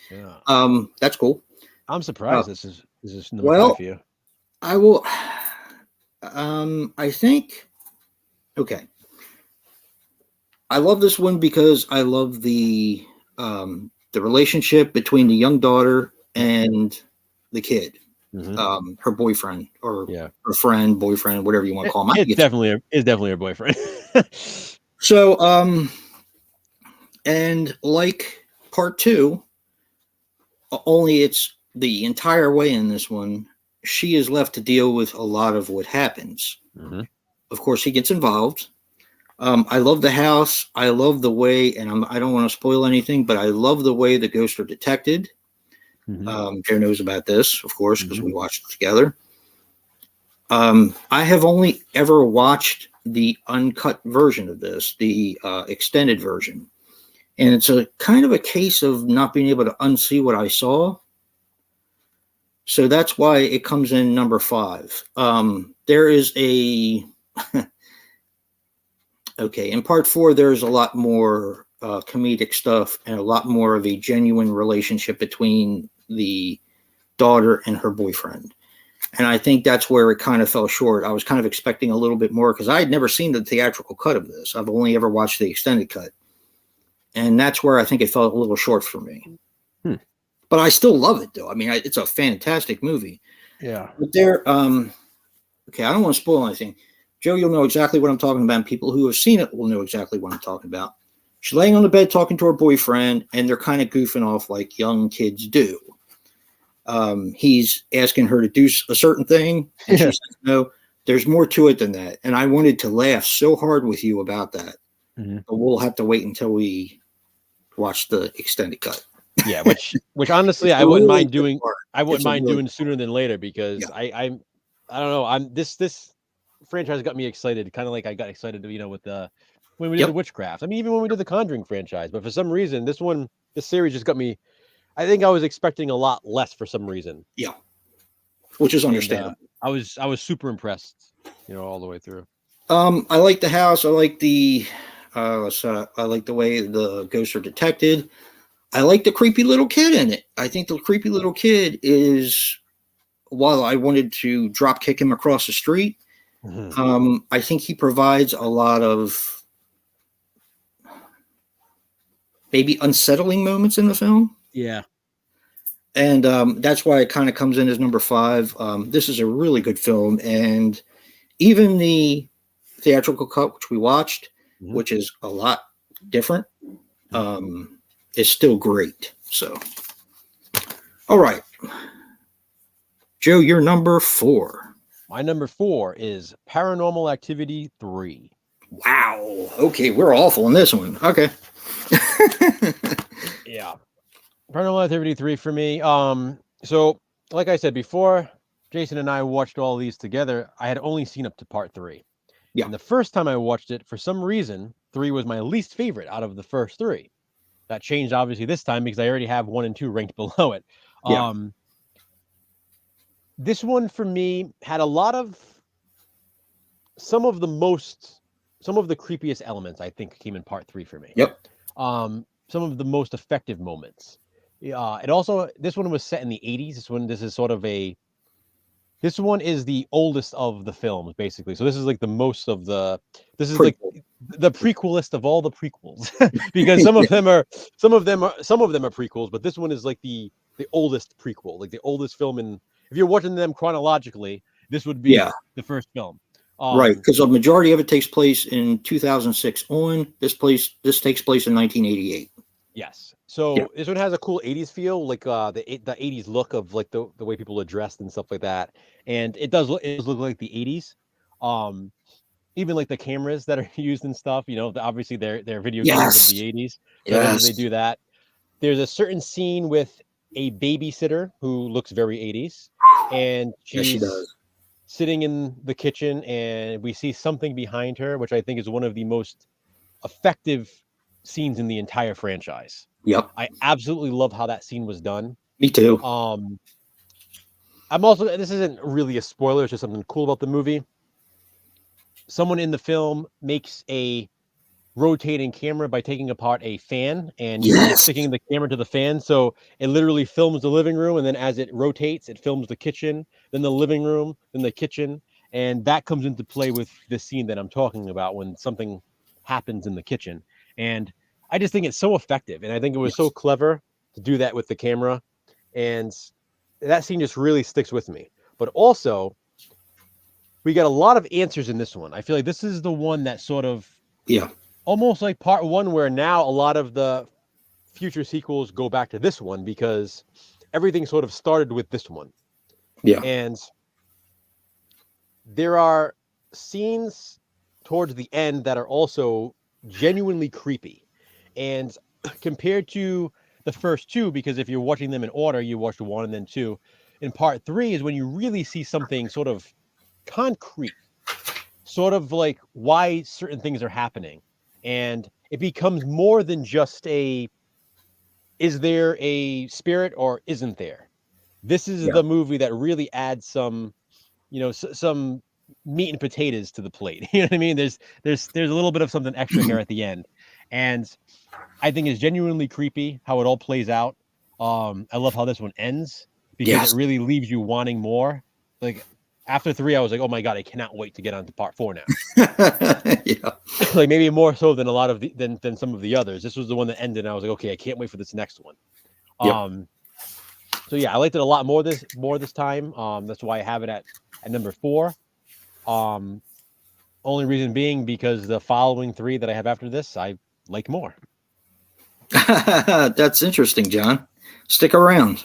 Speaker 1: Yeah.
Speaker 2: That's cool.
Speaker 1: I'm surprised this is number 5 for you.
Speaker 2: I will I think okay. I love this one because I love the relationship between the young daughter and the kid. Mm-hmm. Her boyfriend or her friend, boyfriend, whatever you want to call him.
Speaker 1: It's definitely her boyfriend.
Speaker 2: So, and like part 2, only it's the entire way in this one, she is left to deal with a lot of what happens. Mm-hmm. Of course, he gets involved. I love the house. I love the way, and I don't want to spoil anything, but I love the way the ghosts are detected. Mm-hmm. Joe knows about this, of course, because we watched it together. I have only ever watched the uncut version of this, the extended version. And it's a kind of a case of not being able to unsee what I saw. So that's why it comes in number 5. There is a... Okay, in part 4, there's a lot more comedic stuff and a lot more of a genuine relationship between the daughter and her boyfriend. And I think that's where it kind of fell short. I was kind of expecting a little bit more because I had never seen the theatrical cut of this. I've only ever watched the extended cut. And that's where I think it fell a little short for me. But I still love it, though. I mean, it's a fantastic movie.
Speaker 1: Yeah.
Speaker 2: But there, okay, I don't want to spoil anything. Joe, you'll know exactly what I'm talking about. And people who have seen it will know exactly what I'm talking about. She's laying on the bed talking to her boyfriend, and they're kind of goofing off like young kids do. He's asking her to do a certain thing, and she says, no, there's more to it than that. And I wanted to laugh so hard with you about that. Mm-hmm. But we'll have to wait until we watch the extended cut.
Speaker 1: Yeah, which honestly I wouldn't mind doing. I wouldn't mind doing sooner than later because I don't know. This franchise got me excited, kind of like I got excited, with when we did the Witchcraft. I mean, even when we did the Conjuring franchise, but for some reason, this series just got me. I think I was expecting a lot less for some reason.
Speaker 2: Yeah, which is understandable.
Speaker 1: I was super impressed, all the way through.
Speaker 2: I like the house. I like the I like the way the ghosts are detected. I like the creepy little kid in it. I think the creepy little kid is, while I wanted to drop kick him across the street, I think he provides a lot of maybe unsettling moments in the film.
Speaker 1: Yeah.
Speaker 2: And that's why it kind of comes in as number 5. This is a really good film. And even the theatrical cut, which we watched, which is a lot different, is still great. So, all right. Joe, you're number 4.
Speaker 1: My number 4 is Paranormal Activity 3.
Speaker 2: Wow. Okay, we're awful in this one. Okay.
Speaker 1: Yeah. Paranormal Activity 3 for me. So like I said before, Jason and I watched all these together. I had only seen up to part 3. Yeah. And the first time I watched it, for some reason, 3 was my least favorite out of the first 3. That changed obviously this time because I already have 1 and 2 ranked below it. Yeah. this one for me had a lot of some of the creepiest elements I think came in part 3 for me.
Speaker 2: Yep.
Speaker 1: Some of the most effective moments. It also, this one was set in the 80s. This one is the oldest of the films, basically. So this is like the most of the, this is like the prequelist of all the prequels, because some of them are prequels, but this one is like the oldest prequel, like the oldest film. And if you're watching them chronologically, this would be the first film.
Speaker 2: Right, because a majority of it takes place in 2006 on. This takes place in 1988.
Speaker 1: Yes. So this one has a cool 80s feel, like the 80s look of like the way people are dressed and stuff like that. And it does look like the 80s. Even like the cameras that are used and stuff, obviously they're video cameras of the 80s. So I love that they do that. There's a certain scene with a babysitter who looks very 80s, and
Speaker 2: she does.
Speaker 1: Sitting in the kitchen, and we see something behind her, which I think is one of the most effective scenes in the entire franchise.
Speaker 2: Yep.
Speaker 1: I absolutely love how that scene was done.
Speaker 2: Me too.
Speaker 1: I'm also, this isn't really a spoiler, it's just something cool about the movie. Someone in the film makes a rotating camera by taking apart a fan and sticking the camera to the fan. So it literally films the living room, and then as it rotates, it films the kitchen, then the living room, then the kitchen. And that comes into play with the scene that I'm talking about when something happens in the kitchen. And I just think it's so effective. And I think it was so clever to do that with the camera. And that scene just really sticks with me. But also, we got a lot of answers in this one. I feel like this is the one that sort of, almost like part 1, where now a lot of the future sequels go back to this one because everything sort of started with this one.
Speaker 2: Yeah.
Speaker 1: And there are scenes towards the end that are also genuinely creepy. And compared to the first 2, because if you're watching them in order, you watched 1 and then 2. In part 3 is when you really see something sort of concrete, sort of like why certain things are happening. And it becomes more than just is there a spirit or isn't there? This is the movie that really adds some, some meat and potatoes to the plate. You know what I mean? There's a little bit of something extra here at the end. And I think it's genuinely creepy how it all plays out. I love how this one ends because it really leaves you wanting more. Like after 3, I was like, oh my God, I cannot wait to get on to part 4 now. Like maybe more so than a lot of than some of the others. This was the one that ended, and I was like, okay, I can't wait for this next one. So yeah, I liked it a lot more this time. That's why I have it at number 4. Only reason being because the following 3 that I have after this, I like more.
Speaker 2: That's interesting, John. Stick around.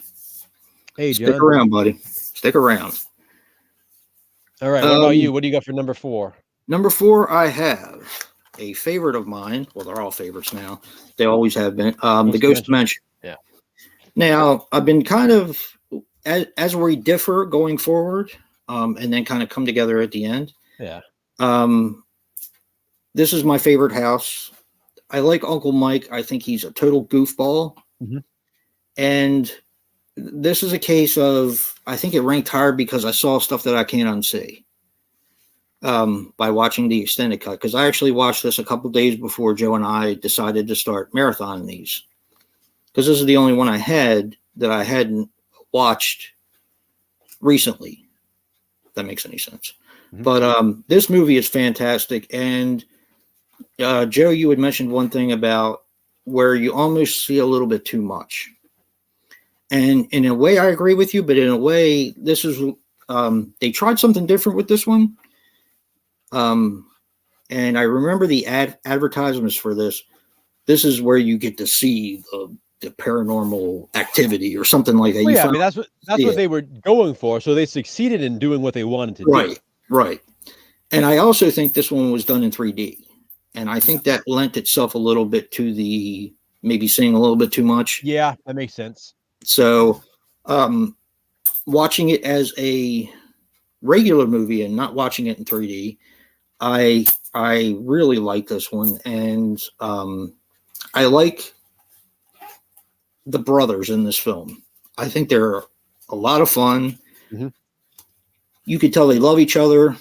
Speaker 1: Hey, John.
Speaker 2: Stick around, buddy. Stick around.
Speaker 1: All right. What about you? What do you got for number 4?
Speaker 2: Number 4, I have a favorite of mine. Well, they're all favorites now. They always have been. The Ghost Dimension. Yeah. Now, I've been kind of, as we differ going forward, and then kind of come together at the end.
Speaker 1: Yeah.
Speaker 2: This is my favorite house. I like Uncle Mike. I think he's a total goofball.
Speaker 1: Mm-hmm.
Speaker 2: And this is a case of, I think it ranked higher because I saw stuff that I can't unsee by watching the extended cut. Because I actually watched this a couple days before Joe and I decided to start marathoning these. Because this is the only one I had that I hadn't watched recently. If that makes any sense. Mm-hmm. But this movie is fantastic. And Joe, you had mentioned one thing about where you almost see a little bit too much. And in a way, I agree with you, but in a way, this is they tried something different with this one. And I remember the advertisements for this. This is where you get to see the paranormal activity or something like that.
Speaker 1: Well, I mean, that's what they were going for. So they succeeded in doing what they wanted to do.
Speaker 2: Right. And I also think this one was done in 3D. And I think that lent itself a little bit to the maybe seeing a little bit too much.
Speaker 1: Yeah, that makes sense.
Speaker 2: So watching it as a regular movie and not watching it in 3D, I really like this one. And I like the brothers in this film. I think they're a lot of fun. Mm-hmm. You could tell they love each other.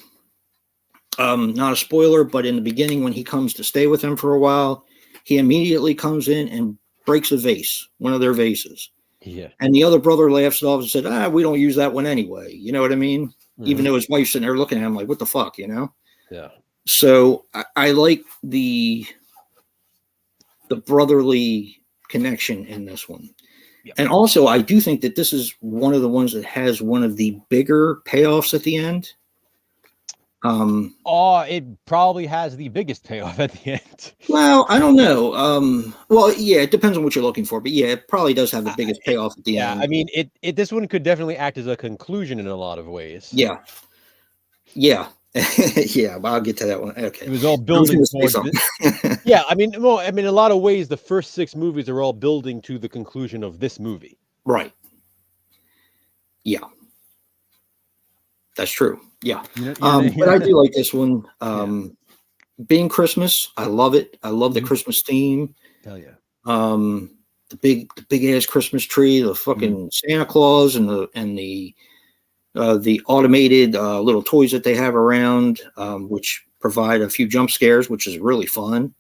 Speaker 2: Not a spoiler, but in the beginning, when he comes to stay with him for a while, he immediately comes in and breaks a vase, one of their vases.
Speaker 1: Yeah.
Speaker 2: And the other brother laughs it off and said, we don't use that one anyway. You know what I mean?
Speaker 1: Mm-hmm.
Speaker 2: Even though his wife's sitting there looking at him like, what the fuck, you know?
Speaker 1: Yeah.
Speaker 2: So I like the brotherly connection in this one. Yep. And also, I do think that this is one of the ones that has one of the bigger payoffs at the end.
Speaker 1: It probably has the biggest payoff at the end.
Speaker 2: Well, I don't know. Well, yeah, it depends on what you're looking for, but yeah, it probably does have the biggest payoff at the end.
Speaker 1: Yeah, I mean, this one could definitely act as a conclusion in a lot of ways.
Speaker 2: Yeah. Yeah. Yeah, but I'll get to that one. Okay.
Speaker 1: It was all building towards Yeah, I mean, in a lot of ways, the first 6 movies are all building to the conclusion of this movie.
Speaker 2: Right. Yeah. That's true. Yeah. But I do like this one. Being Christmas, I love it. I love the Christmas theme.
Speaker 1: Hell yeah.
Speaker 2: The big ass Christmas tree, the fucking Santa Claus, and the automated little toys that they have around, which provide a few jump scares, which is really fun.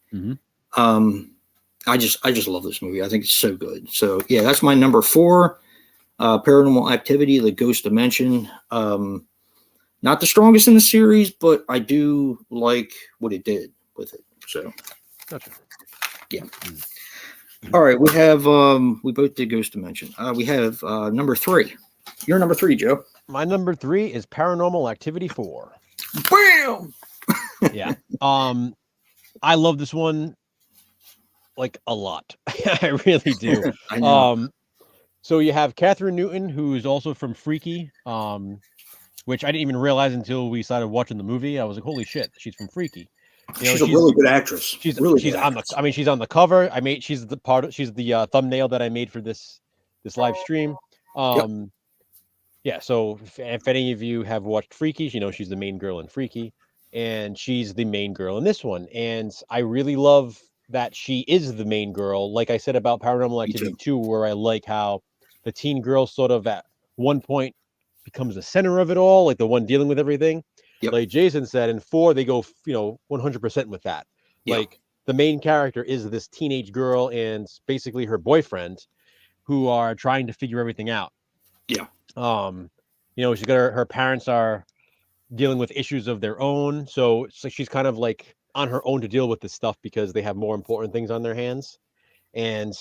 Speaker 2: I just love this movie. I think it's so good. So yeah, that's my number 4. Paranormal Activity, The Ghost Dimension. Not the strongest in the series, but I do like what it did with it. So,
Speaker 1: gotcha.
Speaker 2: Yeah. All right, we have we both did Ghost Dimension. We have number 3. Your number 3, Joe.
Speaker 1: My number 3 is Paranormal Activity 4.
Speaker 2: Bam!
Speaker 1: Yeah. I love this one like a lot. I really do.
Speaker 2: I know.
Speaker 1: So you have Catherine Newton, who is also from Freaky, which I didn't even realize until we started watching the movie. I was like, holy shit, she's from Freaky.
Speaker 2: She's a really good actress.
Speaker 1: She's
Speaker 2: really
Speaker 1: on the. I mean, she's on the cover. She's the thumbnail that I made for this live stream. Yeah. So if any of you have watched Freaky, you know she's the main girl in Freaky, and she's the main girl in this one. And I really love that she is the main girl. Like I said about Paranormal Activity 2, where I like how the teen girl sort of at one point becomes the center of it all, like the one dealing with everything. Like Jason said, in 4 they go 100% with that. Like the main character is this teenage girl and basically her boyfriend, who are trying to figure everything out. She's got her parents are dealing with issues of their own, so it's like she's kind of like on her own to deal with this stuff because they have more important things on their hands. And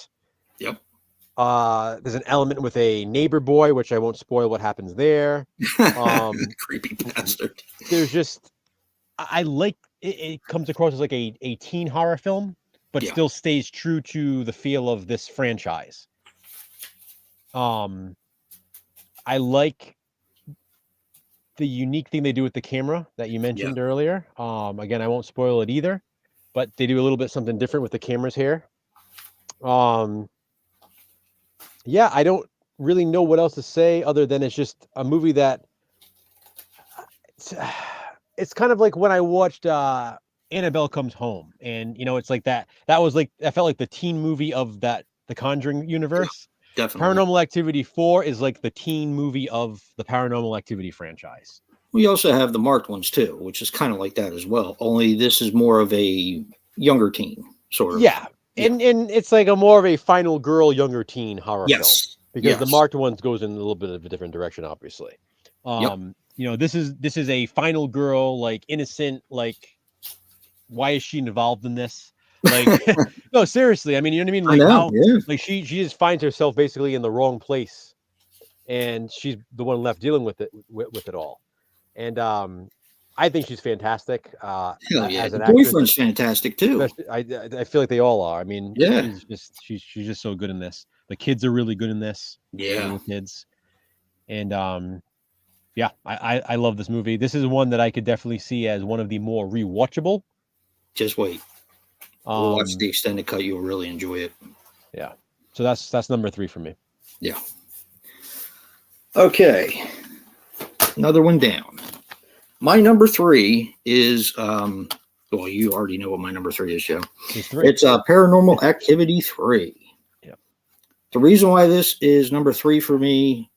Speaker 1: there's an element with a neighbor boy, which I won't spoil what happens there.
Speaker 2: Creepy bastard.
Speaker 1: There's just, I like it comes across as like a teen horror film, but still stays true to the feel of this franchise. I like the unique thing they do with the camera that you mentioned earlier. Again, I won't spoil it either, but they do a little bit something different with the cameras here. Yeah, I don't really know what else to say other than it's just a movie that it's kind of like when I watched Annabelle Comes Home, and it's like that was like, I felt like the teen movie of the Conjuring universe.
Speaker 2: Yeah, definitely.
Speaker 1: Paranormal Activity 4 is like the teen movie of the Paranormal Activity franchise.
Speaker 2: We also have the marked ones too, which is kind of like that as well. Only this is more of a younger teen sort of.
Speaker 1: Yeah. And it's like a more of a final girl, younger teen horror film. Because the marked ones goes in a little bit of a different direction, obviously. This is a final girl, like innocent, like why is she involved in this? Like no, seriously. I mean, you know what I mean? Like like she just finds herself basically in the wrong place, and she's the one left dealing with it all. And I think she's fantastic. As an actress.
Speaker 2: Boyfriend's fantastic too.
Speaker 1: I feel like they all are. I mean, she's just so good in this. The kids are really good in this. The kids, and I love this movie. This is one that I could definitely see as one of the more rewatchable.
Speaker 2: Just wait. We'll watch the extended cut. You'll really enjoy it. Yeah.
Speaker 1: So that's number 3 for me.
Speaker 2: Yeah. Okay. Another one down. My number 3 is well, you already know what my number 3 is, Joe. It's Paranormal Activity 3.
Speaker 1: Yeah.
Speaker 2: The reason why this is number 3 for me,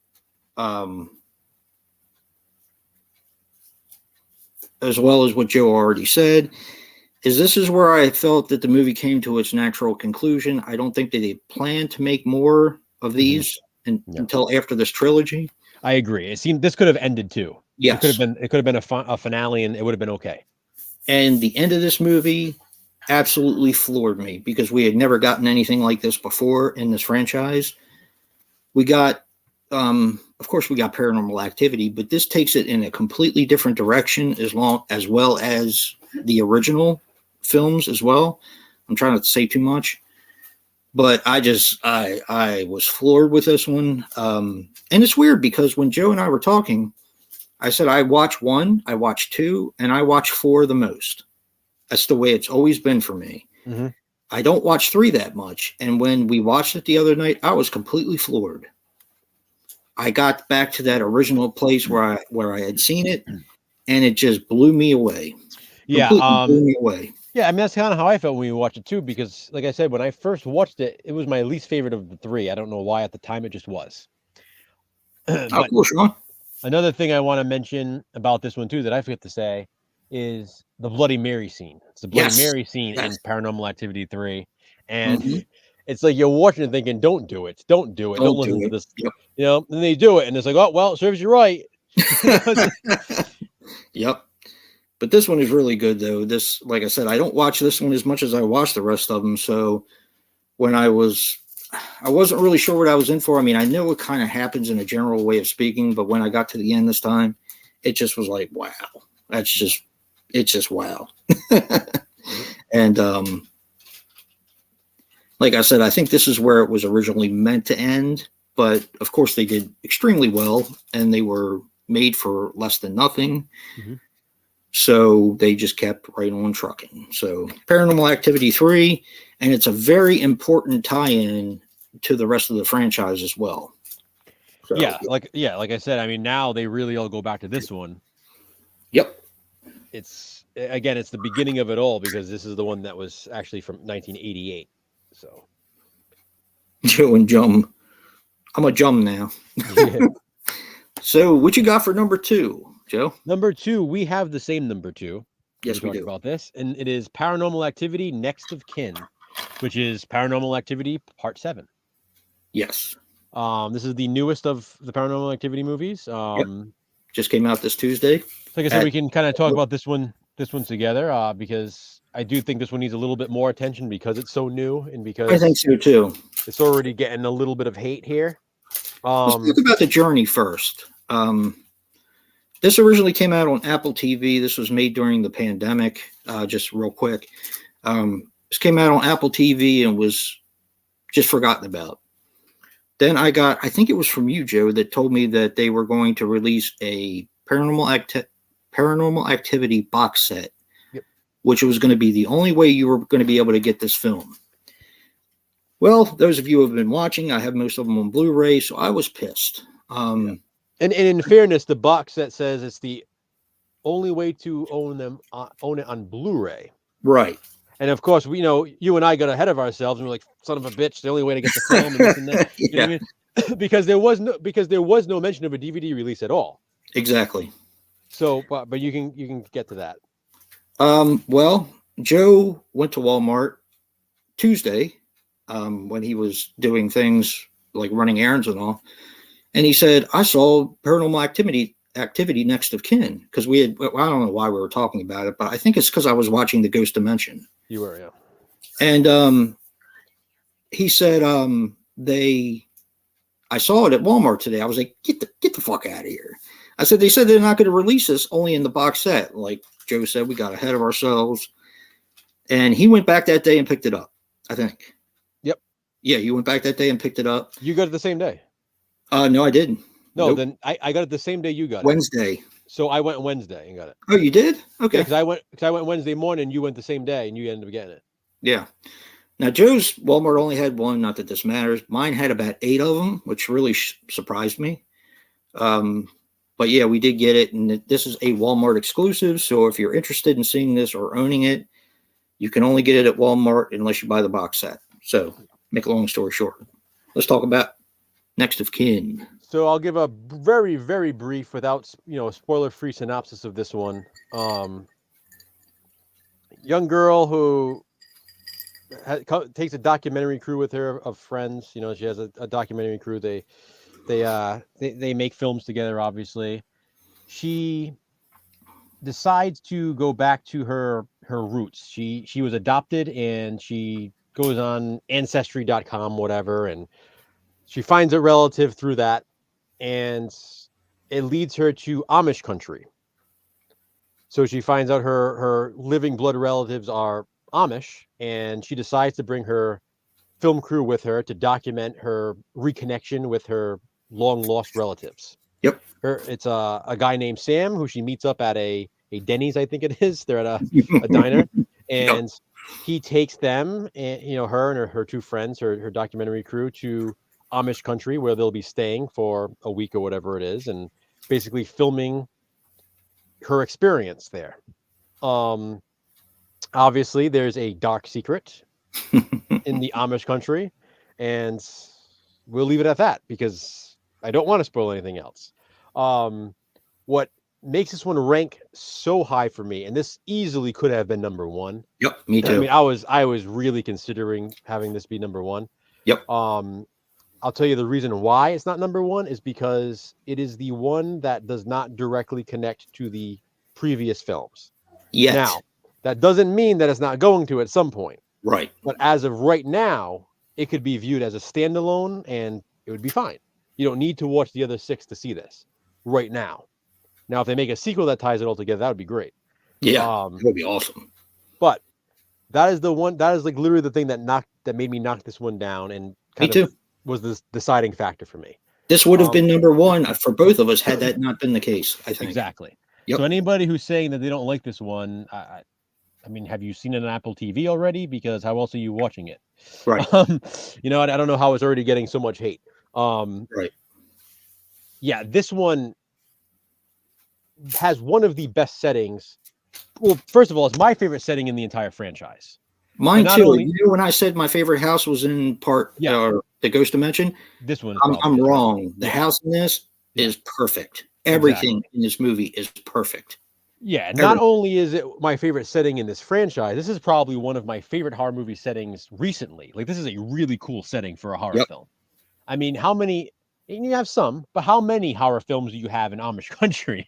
Speaker 2: as well as what Joe already said, is this is where I felt that the movie came to its natural conclusion. I don't think that they planned to make more of these until after this trilogy.
Speaker 1: I agree. It seemed this could have ended too.
Speaker 2: Yes.
Speaker 1: It could have been a finale, and it would have been okay.
Speaker 2: And the end of this movie absolutely floored me because we had never gotten anything like this before in this franchise. We got, of course, we got Paranormal Activity, but this takes it in a completely different direction as well as the original films as well. I'm trying not to say too much, but I was floored with this one. And it's weird because when Joe and I were talking, I said, I watch 1, I watch 2, and I watch 4 the most. That's the way it's always been for me.
Speaker 1: Mm-hmm.
Speaker 2: I don't watch 3 that much. And when we watched it the other night, I was completely floored. I got back to that original place where I had seen it, and it just blew me away.
Speaker 1: Yeah.
Speaker 2: Blew me away.
Speaker 1: Yeah, I mean, that's kind of how I felt when we watched it too, because like I said, when I first watched it, it was my least favorite of the 3. I don't know why at the time, it just was.
Speaker 2: Of course, Sean.
Speaker 1: Another thing I want to mention about this one too that I forget to say is the Bloody Mary scene. It's the Bloody Mary scene in Paranormal Activity 3. And it's like you're watching and thinking, don't do it. Don't do it. Don't listen to this.
Speaker 2: Yep.
Speaker 1: You know, and they do it. And it's like, oh, well, it serves you right.
Speaker 2: Yep. But this one is really good, though. This, like I said, I don't watch this one as much as I watch the rest of them. So when I wasn't really sure what I was in for. I mean, I know what kind of happens in a general way of speaking, but when I got to the end this time, it just was like, wow, it's just wow. And like I said, I think this is where it was originally meant to end, but of course they did extremely well, and they were made for less than nothing. So they just kept right on trucking. So Paranormal Activity 3, and it's a very important tie-in to the rest of the franchise as well. So,
Speaker 1: like I said, I mean, now they really all go back to this one.
Speaker 2: Yep.
Speaker 1: It's the beginning of it all, because this is the one that was actually from 1988. So
Speaker 2: Joe and Jum. I'm a Jum now. So what you got for number 2, Joe?
Speaker 1: Number 2, we have the same number 2.
Speaker 2: Yes, we do.
Speaker 1: About this, and it is Paranormal Activity Next of Kin, which is Paranormal Activity Part 7.
Speaker 2: Yes.
Speaker 1: This is the newest of the Paranormal Activity movies.
Speaker 2: Just came out this Tuesday.
Speaker 1: Like I said, we can kind of talk about this one together, because I do think this one needs a little bit more attention because it's so new, and because
Speaker 2: I think so too.
Speaker 1: It's already getting a little bit of hate here.
Speaker 2: Let's talk about the journey first. This originally came out on Apple TV. This was made during the pandemic. Just real quick, this came out on Apple TV and was just forgotten about. Then I think it was from you, Joe, that told me that they were going to release a Paranormal Activity box set, which was going to be the only way you were going to be able to get this film. Well, those of you who have been watching, I have most of them on Blu-ray, so I was pissed.
Speaker 1: And in fairness, the box set says it's the only way to own it on Blu-ray.
Speaker 2: Right.
Speaker 1: And of course, you and I got ahead of ourselves, and we're like, "Son of a bitch!" The only way to get the film and this and that, you know what I mean? because there was no mention of a DVD release at all.
Speaker 2: Exactly.
Speaker 1: So, but you can get to that.
Speaker 2: Well, Joe went to Walmart Tuesday, when he was doing things like running errands and all, and he said, "I saw Paranormal Activity Next of Kin," because I don't know why we were talking about it, but I think it's because I was watching The Ghost Dimension.
Speaker 1: You were, yeah.
Speaker 2: And he said, I saw it at Walmart today. I was like, get the fuck out of here. I said, they said they're not going to release this only in the box set. Like Joe said, we got ahead of ourselves. And he went back that day and picked it up, I think. Yep. Yeah, you went back that day and picked it up.
Speaker 1: You got it the same day.
Speaker 2: No, I didn't.
Speaker 1: No, nope. Then I got it the same day you got it.
Speaker 2: Wednesday.
Speaker 1: So I went Wednesday and got it.
Speaker 2: Oh, you did? Okay.
Speaker 1: Because I went Wednesday morning. You went the same day, and you ended up getting it.
Speaker 2: Yeah. Now Joe's Walmart only had one. Not that this matters. Mine had about 8 of them, which really surprised me. But yeah, we did get it, and this is a Walmart exclusive. So if you're interested in seeing this or owning it, you can only get it at Walmart unless you buy the box set. So make a long story short, let's talk about Next of Kin.
Speaker 1: So I'll give a very, very brief, without spoiler-free synopsis of this one. Young girl who takes a documentary crew with her of friends. You know, she has a documentary crew. They make films together. Obviously, she decides to go back to her roots. She was adopted, and she goes on Ancestry.com, whatever, and she finds a relative through that, and it leads her to Amish country. So she finds out her living blood relatives are Amish, and she decides to bring her film crew with her to document her reconnection with her long lost relatives.
Speaker 2: Yep.
Speaker 1: It's a guy named Sam who she meets up at a Denny's, I think it is. They're at a diner, and he takes them, and her and her two friends, her documentary crew, to Amish country, where they'll be staying for a week or whatever it is, and basically filming her experience there. Obviously there's a dark secret in the Amish country, and we'll leave it at that because I don't want to spoil anything else. What makes this one rank so high for me, and this easily could have been number one.
Speaker 2: Yep, me too.
Speaker 1: I mean, I was really considering having this be number one.
Speaker 2: Yep.
Speaker 1: I'll tell you the reason why it's not number one is because it is the one that does not directly connect to the previous films.
Speaker 2: Yes.
Speaker 1: Now, that doesn't mean that it's not going to at some point.
Speaker 2: Right.
Speaker 1: But as of right now, it could be viewed as a standalone, and it would be fine. You don't need to watch the other 6 to see this right now. Now, if they make a sequel that ties it all together, that would be great.
Speaker 2: Yeah, it would be awesome.
Speaker 1: But that is the one. That is like literally the thing that made me knock this one down, and
Speaker 2: Me too.
Speaker 1: Was the deciding factor for me.
Speaker 2: This would have been number one for both of us had that not been the case, I think.
Speaker 1: Exactly.
Speaker 2: Yep.
Speaker 1: So anybody who's saying that they don't like this one, I mean, have you seen it on Apple TV already? Because how else are you watching it?
Speaker 2: Right.
Speaker 1: I don't know how it's already getting so much hate.
Speaker 2: Right.
Speaker 1: Yeah, this one has one of the best settings. Well, first of all, it's my favorite setting in the entire franchise.
Speaker 2: Mine too. When I said my favorite house was in the Ghost Dimension,
Speaker 1: this one,
Speaker 2: I'm wrong. The house in this is perfect. Everything in this movie is perfect.
Speaker 1: Yeah, not only is it my favorite setting in this franchise, this is probably one of my favorite horror movie settings recently. Like, this is a really cool setting for a horror film. I mean, how many, and you have some, but how many horror films do you have in Amish country?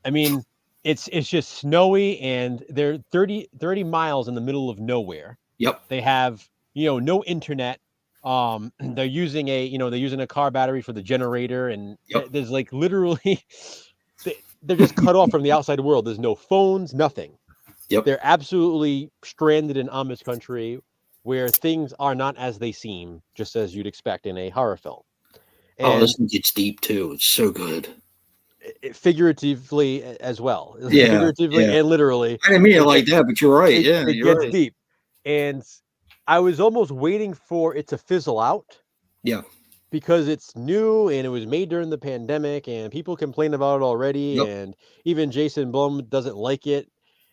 Speaker 1: I mean, it's just snowy, and they're 30 miles in the middle of nowhere.
Speaker 2: Yep.
Speaker 1: They have, no internet. They're using a car battery for the generator, and there's like literally they're just cut off from the outside world. There's no phones, nothing.
Speaker 2: Yep.
Speaker 1: They're absolutely stranded in Amish country, where things are not as they seem, just as you'd expect in a horror film. And
Speaker 2: this one gets deep too. It's so good.
Speaker 1: Figuratively as well.
Speaker 2: Yeah,
Speaker 1: figuratively and literally.
Speaker 2: I didn't mean it like that, but you're right.
Speaker 1: It gets deep. And I was almost waiting for it to fizzle out.
Speaker 2: Yeah.
Speaker 1: Because it's new, and it was made during the pandemic, and people complain about it already.
Speaker 2: Yep.
Speaker 1: And even Jason Blum doesn't like it.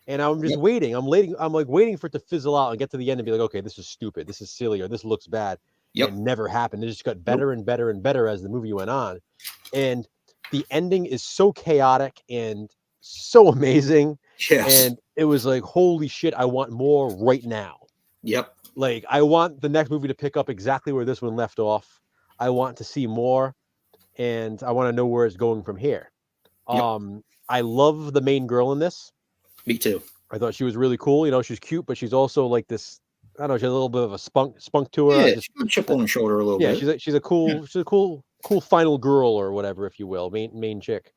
Speaker 1: And I'm just waiting. I'm waiting for it to fizzle out and get to the end and be like, okay, this is stupid. This is silly, or this looks bad.
Speaker 2: Yep.
Speaker 1: It never happened. It just got better and better and better as the movie went on. And the ending is so chaotic and so amazing.
Speaker 2: Yes.
Speaker 1: And it was like, holy shit, I want more right now.
Speaker 2: Yep.
Speaker 1: Like, I want the next movie to pick up exactly where this one left off. I want to see more, and I want to know where it's going from here. Yep. I love the main girl in this.
Speaker 2: Me too.
Speaker 1: I thought she was really cool. She's cute, but she's also like this, I don't know, she has a little bit of a spunk to her.
Speaker 2: Yeah, she's got a chip on her shoulder a little bit.
Speaker 1: Yeah, she's a cool final girl, or whatever, if you will, main chick.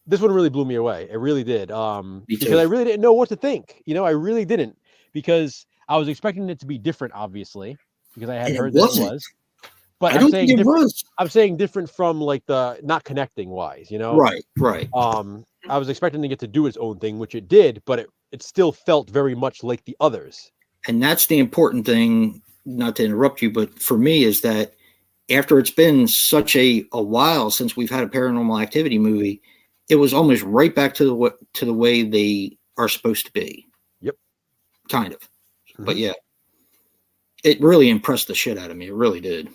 Speaker 1: This one really blew me away. It really did. Because I really didn't know what to think. I really didn't, because I was expecting it to be different, obviously, because I had heard that it was. But I'm saying different. I'm saying different from like the not connecting wise,
Speaker 2: Right.
Speaker 1: I was expecting it to do its own thing, which it did, but it still felt very much like the others.
Speaker 2: And that's the important thing, not to interrupt you, but for me, is that after it's been such a while since we've had a Paranormal Activity movie, it was almost right back to the way they are supposed to be.
Speaker 1: Yep.
Speaker 2: Kind of. Mm-hmm. But yeah, it really impressed the shit out of me. It really did.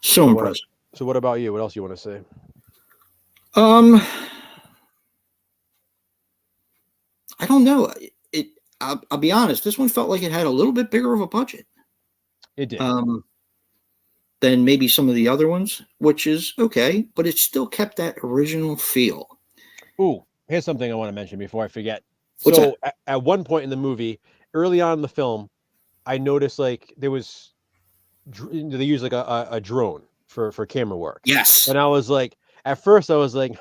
Speaker 2: So impressive.
Speaker 1: So what about you? What else you want to say?
Speaker 2: I don't know. I'll be honest. This one felt like it had a little bit bigger of a budget.
Speaker 1: It did.
Speaker 2: Than maybe some of the other ones, which is okay, but it still kept that original feel.
Speaker 1: Ooh, here's something I want to mention before I forget.
Speaker 2: What's
Speaker 1: So at one point in the movie, early on in the film, I noticed like they use like a drone for camera work.
Speaker 2: Yes.
Speaker 1: And I was like, at first I was like,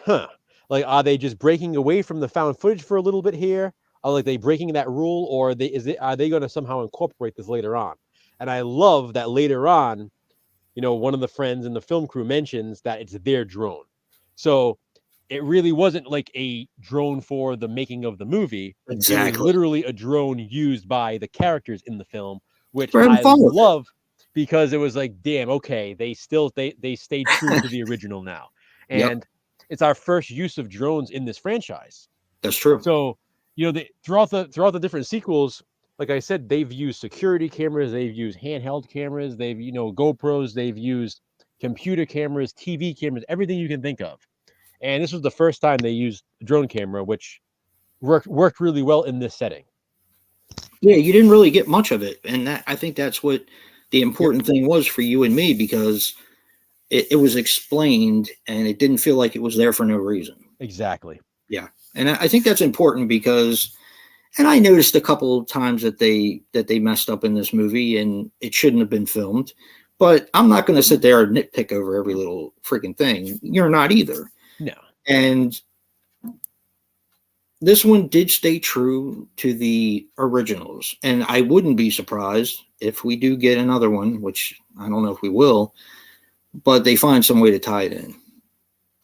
Speaker 1: like, are they just breaking away from the found footage for a little bit here? Are they breaking that rule, or are they going to somehow incorporate this later on? And I love that later on, one of the friends in the film crew mentions that it's their drone. So it really wasn't like a drone for the making of the movie.
Speaker 2: Exactly.
Speaker 1: It was literally a drone used by the characters in the film, which
Speaker 2: I
Speaker 1: love because it was like, damn, okay, they stayed true to the original now. And it's our first use of drones in this franchise.
Speaker 2: That's true.
Speaker 1: So, throughout the different sequels, like I said, they've used security cameras, they've used handheld cameras, they've, GoPros, they've used computer cameras, TV cameras, everything you can think of. And this was the first time they used a drone camera, which worked really well in this setting.
Speaker 2: Yeah, you didn't really get much of it. And I think that's what the important thing was for you and me, because it was explained and it didn't feel like it was there for no reason.
Speaker 1: Exactly.
Speaker 2: Yeah. And I think that's important because, and I noticed a couple of times that they messed up in this movie and it shouldn't have been filmed, but I'm not going to sit there and nitpick over every little freaking thing. You're not either.
Speaker 1: No.
Speaker 2: And this one did stay true to the originals. And I wouldn't be surprised if we do get another one, which I don't know if we will, but they find some way to tie it in.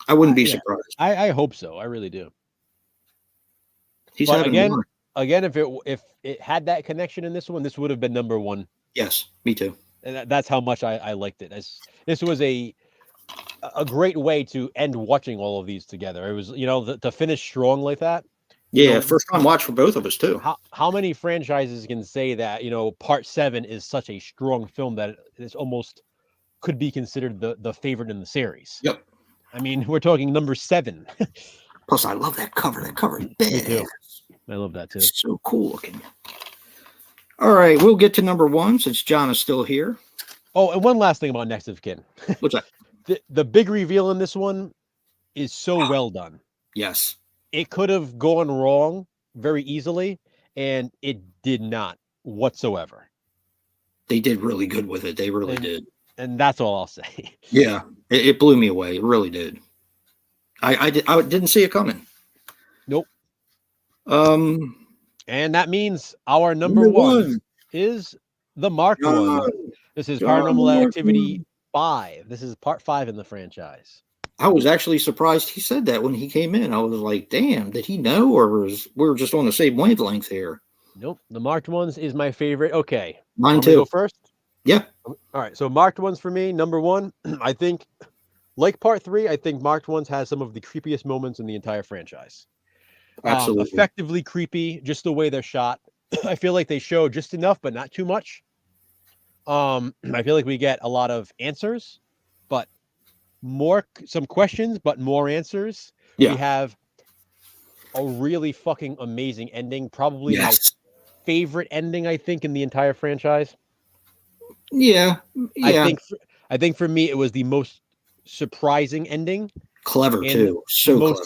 Speaker 2: I wouldn't be surprised.
Speaker 1: I hope so. I really do.
Speaker 2: He's
Speaker 1: but
Speaker 2: having
Speaker 1: again, if it had that connection in this one, this would have been number one.
Speaker 2: Yes, me too.
Speaker 1: And that's how much I liked it. This was a great way to end watching all of these together. It was, to finish strong like that.
Speaker 2: Yeah, first time watch for both of us too.
Speaker 1: How many franchises can say that, Part 7 is such a strong film that it's almost could be considered the favorite in the series?
Speaker 2: Yep.
Speaker 1: I mean, we're talking number 7.
Speaker 2: Plus, I love that cover. That cover is big.
Speaker 1: I love that too.
Speaker 2: It's so cool looking. All right, we'll get to number 1 since John is still here.
Speaker 1: Oh, and one last thing about Next of Kin.
Speaker 2: What's that?
Speaker 1: The big reveal in this one is so well done.
Speaker 2: Yes.
Speaker 1: It could have gone wrong very easily, and it did not whatsoever.
Speaker 2: They did really good with it. They really did.
Speaker 1: And that's all I'll say.
Speaker 2: Yeah, it blew me away. It really did. I didn't see it coming.
Speaker 1: Nope. And that means our number one is the marked one. This is Paranormal Activity 5. This is part 5 in the franchise.
Speaker 2: I was actually surprised he said that when he came in. I was like, damn, did he know, or we were just on the same wavelength here?
Speaker 1: Nope. The marked ones is my favorite. Okay.
Speaker 2: Mine too.
Speaker 1: Go first?
Speaker 2: Yeah.
Speaker 1: All right. So marked ones for me, number 1, I think, like part 3, I think marked ones has some of the creepiest moments in the entire franchise.
Speaker 2: Absolutely.
Speaker 1: Effectively creepy, just the way they're shot. I feel like they show just enough, but not too much. I feel like we get a lot of answers, but some questions, but more answers.
Speaker 2: Yeah.
Speaker 1: We have a really fucking amazing ending. Probably my favorite ending, I think, in the entire franchise.
Speaker 2: Yeah.
Speaker 1: I think for me, it was the most surprising ending.
Speaker 2: Clever too. So clever.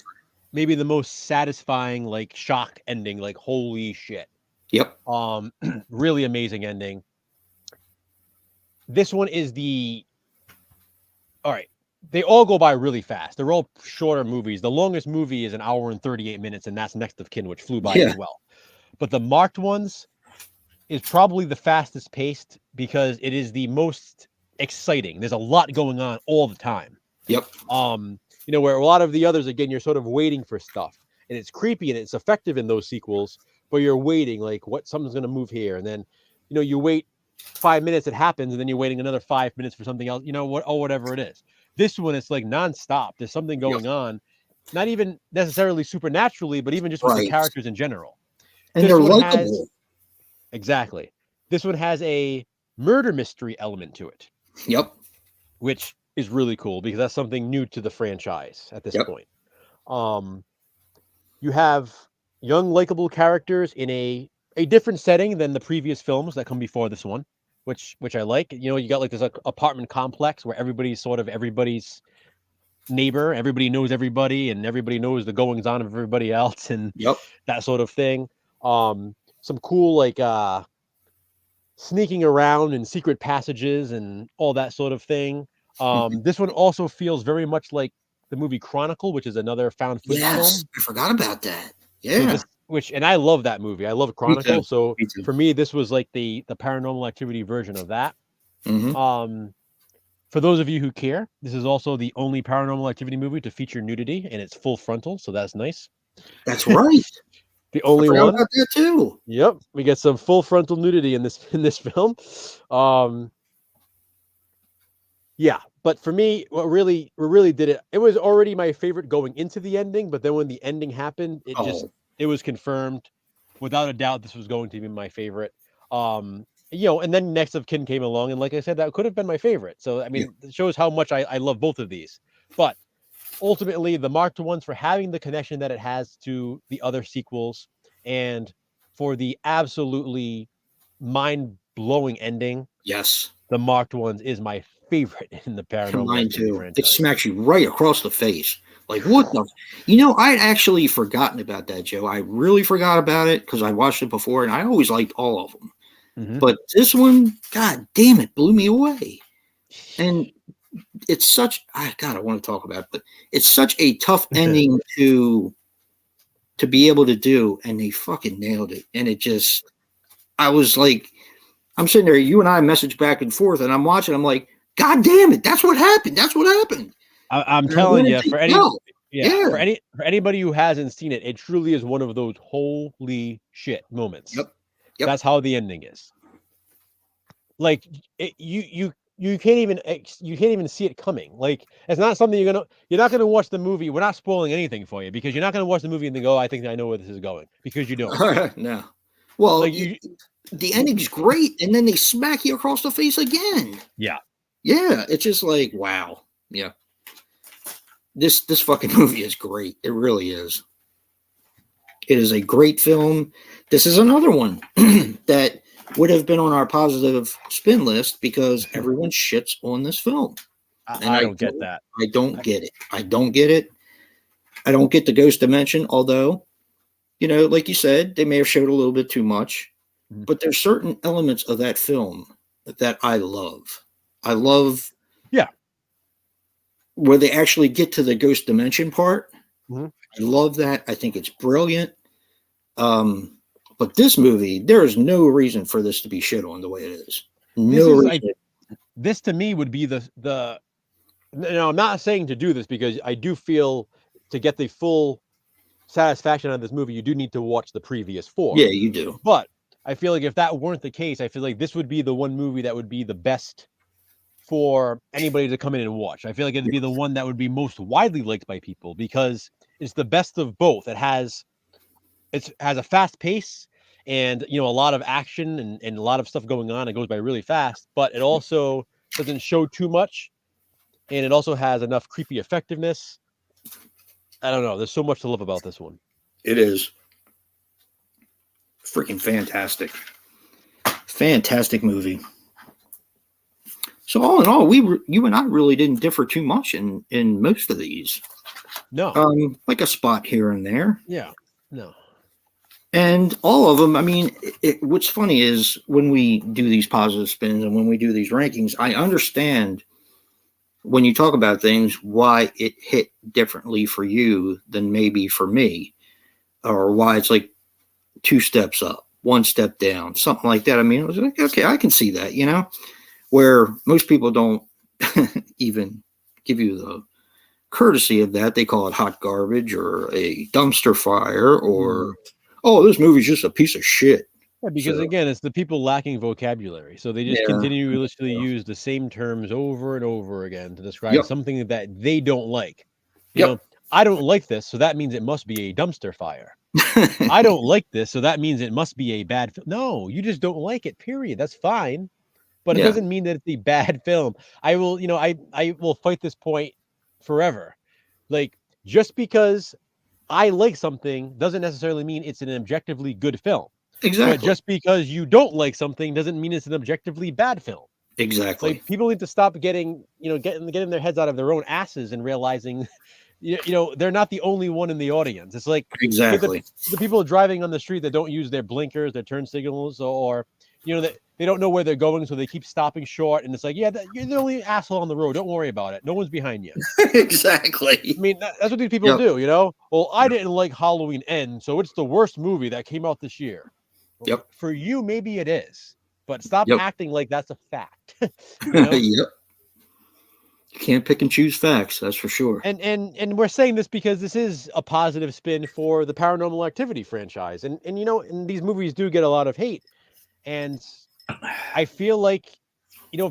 Speaker 1: Maybe the most satisfying, like, shock ending. Like, holy shit.
Speaker 2: Yep.
Speaker 1: Really amazing ending. This one is all right. They all go by really fast. They're all shorter movies. The longest movie is 1 hour and 38 minutes, and that's Next of Kin, which flew by as well. But the marked ones is probably the fastest paced because it is the most exciting. There's a lot going on all the time.
Speaker 2: Yep.
Speaker 1: Where a lot of the others, again, you're sort of waiting for stuff, and it's creepy and it's effective in those sequels, but you're waiting, like, something's going to move here. And then, you wait 5 minutes, it happens, and then you're waiting another 5 minutes for something else, whatever it is. This one, it's like nonstop. There's something going on, not even necessarily supernaturally, but even just with the characters in general.
Speaker 2: And they're likable.
Speaker 1: Exactly. This one has a murder mystery element to it.
Speaker 2: Yep.
Speaker 1: which is really cool because that's something new to the franchise at this
Speaker 2: Yep.
Speaker 1: point. You have young, likable characters in a different setting than the previous films that come before this one, which I like. You know, you got like this apartment complex where everybody's sort of everybody's neighbor, everybody knows everybody, and everybody knows the goings on of everybody else, and
Speaker 2: Yep.
Speaker 1: that sort of thing. Some cool like sneaking around in secret passages and all that sort of thing. This one also feels very much like the movie Chronicle, which is another found footage
Speaker 2: Yes,
Speaker 1: film.
Speaker 2: I forgot about that.
Speaker 1: So
Speaker 2: Yeah.
Speaker 1: this, and I love that movie. I love
Speaker 2: Me too.
Speaker 1: Chronicle. So
Speaker 2: Me too.
Speaker 1: for me, this was like the Paranormal Activity version of that.
Speaker 2: Mm-hmm.
Speaker 1: For those of you who care, this is also the only Paranormal Activity movie to feature nudity, and it's full frontal, so that's nice.
Speaker 2: That's right.
Speaker 1: The
Speaker 2: I
Speaker 1: only
Speaker 2: forgot
Speaker 1: one.
Speaker 2: about that too.
Speaker 1: Yep, we get some full frontal nudity in this film. Yeah, but for me, what really did it, it was already my favorite going into the ending, but then when the ending happened, it was confirmed without a doubt this was going to be my favorite. You know, and then Next of Kin came along, and like I said, that could have been my favorite. So I mean, it shows how much I love both of these. But ultimately, the marked ones for having the connection that it has to the other sequels, and for the absolutely mind-blowing ending,
Speaker 2: Yes.
Speaker 1: the marked ones is my favorite in the Paranormal
Speaker 2: Mine
Speaker 1: Activity
Speaker 2: too. It
Speaker 1: franchise.
Speaker 2: smacks you right across the face. Like, what the? You know, I'd actually forgotten about that, Joe. I really forgot about it because I watched it before, and I always liked all of them.
Speaker 1: Mm-hmm.
Speaker 2: But this one, god damn it, blew me away. And it's such, God, I want to talk about it, but it's such a tough ending to be able to do, and they fucking nailed it. And it just, I was like, I'm sitting there, you and I message back and forth, and I'm watching, I'm like, God damn it, that's what happened. That's what happened.
Speaker 1: I'm telling you, for anybody who hasn't seen it, it truly is one of those holy shit moments.
Speaker 2: Yep.
Speaker 1: That's how the ending is. Like you can't even see it coming. Like it's not something you're not gonna watch the movie. We're not spoiling anything for you because you're not gonna watch the movie and then go, I think I know where this is going, because you don't.
Speaker 2: No. Well,
Speaker 1: Like
Speaker 2: the ending's great, and then they smack you across the face again.
Speaker 1: Yeah.
Speaker 2: Yeah, it's just like, wow. Yeah. This fucking movie is great. It really is. It is a great film. This is another one that would have been on our positive spin list because everyone shits on this film.
Speaker 1: I don't get that.
Speaker 2: I don't get it. I don't get it. I don't get the ghost dimension, although, you know, like you said, they may have showed a little bit too much. But there's certain elements of that film that I love. I love where they actually get to the ghost dimension part. I love that. I think it's brilliant. But this movie, there is no reason for this to be shit on the way it is. No reason.
Speaker 1: This to me would be the. No, I'm not saying to do this because I do feel to get the full satisfaction out of this movie, you do need to watch the previous four.
Speaker 2: Yeah, you do.
Speaker 1: But I feel like if that weren't the case, I feel like this would be the one movie that would be the best for anybody to come in and watch. I feel like it'd be the one that would be most widely liked by people because it's the best of both. It has a fast pace and, you know, a lot of action and a lot of stuff going on. It goes by really fast, but it also doesn't show too much. And it also has enough creepy effectiveness. I don't know. There's so much to love about this one.
Speaker 2: It is freaking fantastic. Fantastic movie. So all in all, you and I really didn't differ too much in most of these.
Speaker 1: No.
Speaker 2: Like a spot here and there.
Speaker 1: Yeah. No.
Speaker 2: And all of them, I mean, what's funny is when we do these positive spins and when we do these rankings, I understand when you talk about things, why it hit differently for you than maybe for me, or why it's like 2 steps up, 1 step down, something like that. I mean, it was like, okay, I can see that, you know, where most people don't even give you the courtesy of that. They call it hot garbage or a dumpster fire or, oh, this movie's just a piece of shit.
Speaker 1: Yeah, because again, it's the people lacking vocabulary. So they just continuously use the same terms over and over again to describe something that they don't like. You know, I don't like this, so that means it must be a dumpster fire. I don't like this, so that means it must be a bad film. No, you just don't like it, period. That's fine. but it
Speaker 2: Yeah.
Speaker 1: doesn't mean that it's a bad film. I will, I will fight this point forever. Like, just because I like something doesn't necessarily mean it's an objectively good film. But
Speaker 2: Exactly.
Speaker 1: just because you don't like something doesn't mean it's an objectively bad film.
Speaker 2: Exactly.
Speaker 1: Like, people need to stop getting their heads out of their own asses and realizing, they're not the only one in the audience. It's like
Speaker 2: Exactly.
Speaker 1: the people driving on the street that don't use their blinkers, their turn signals, or that they don't know where they're going, so they keep stopping short. And it's like, yeah, you're the only asshole on the road. Don't worry about it. No one's behind you.
Speaker 2: Exactly.
Speaker 1: I mean, that's what these people
Speaker 2: Yep.
Speaker 1: do. Well, I didn't like Halloween Ends, so it's the worst movie that came out this year. Well,
Speaker 2: Yep.
Speaker 1: for you, maybe it is, but stop
Speaker 2: Yep.
Speaker 1: acting like that's a fact.
Speaker 2: Yep. You can't pick and choose facts, that's for sure.
Speaker 1: And we're saying this because this is a positive spin for the Paranormal Activity franchise, and and these movies do get a lot of hate, and I feel like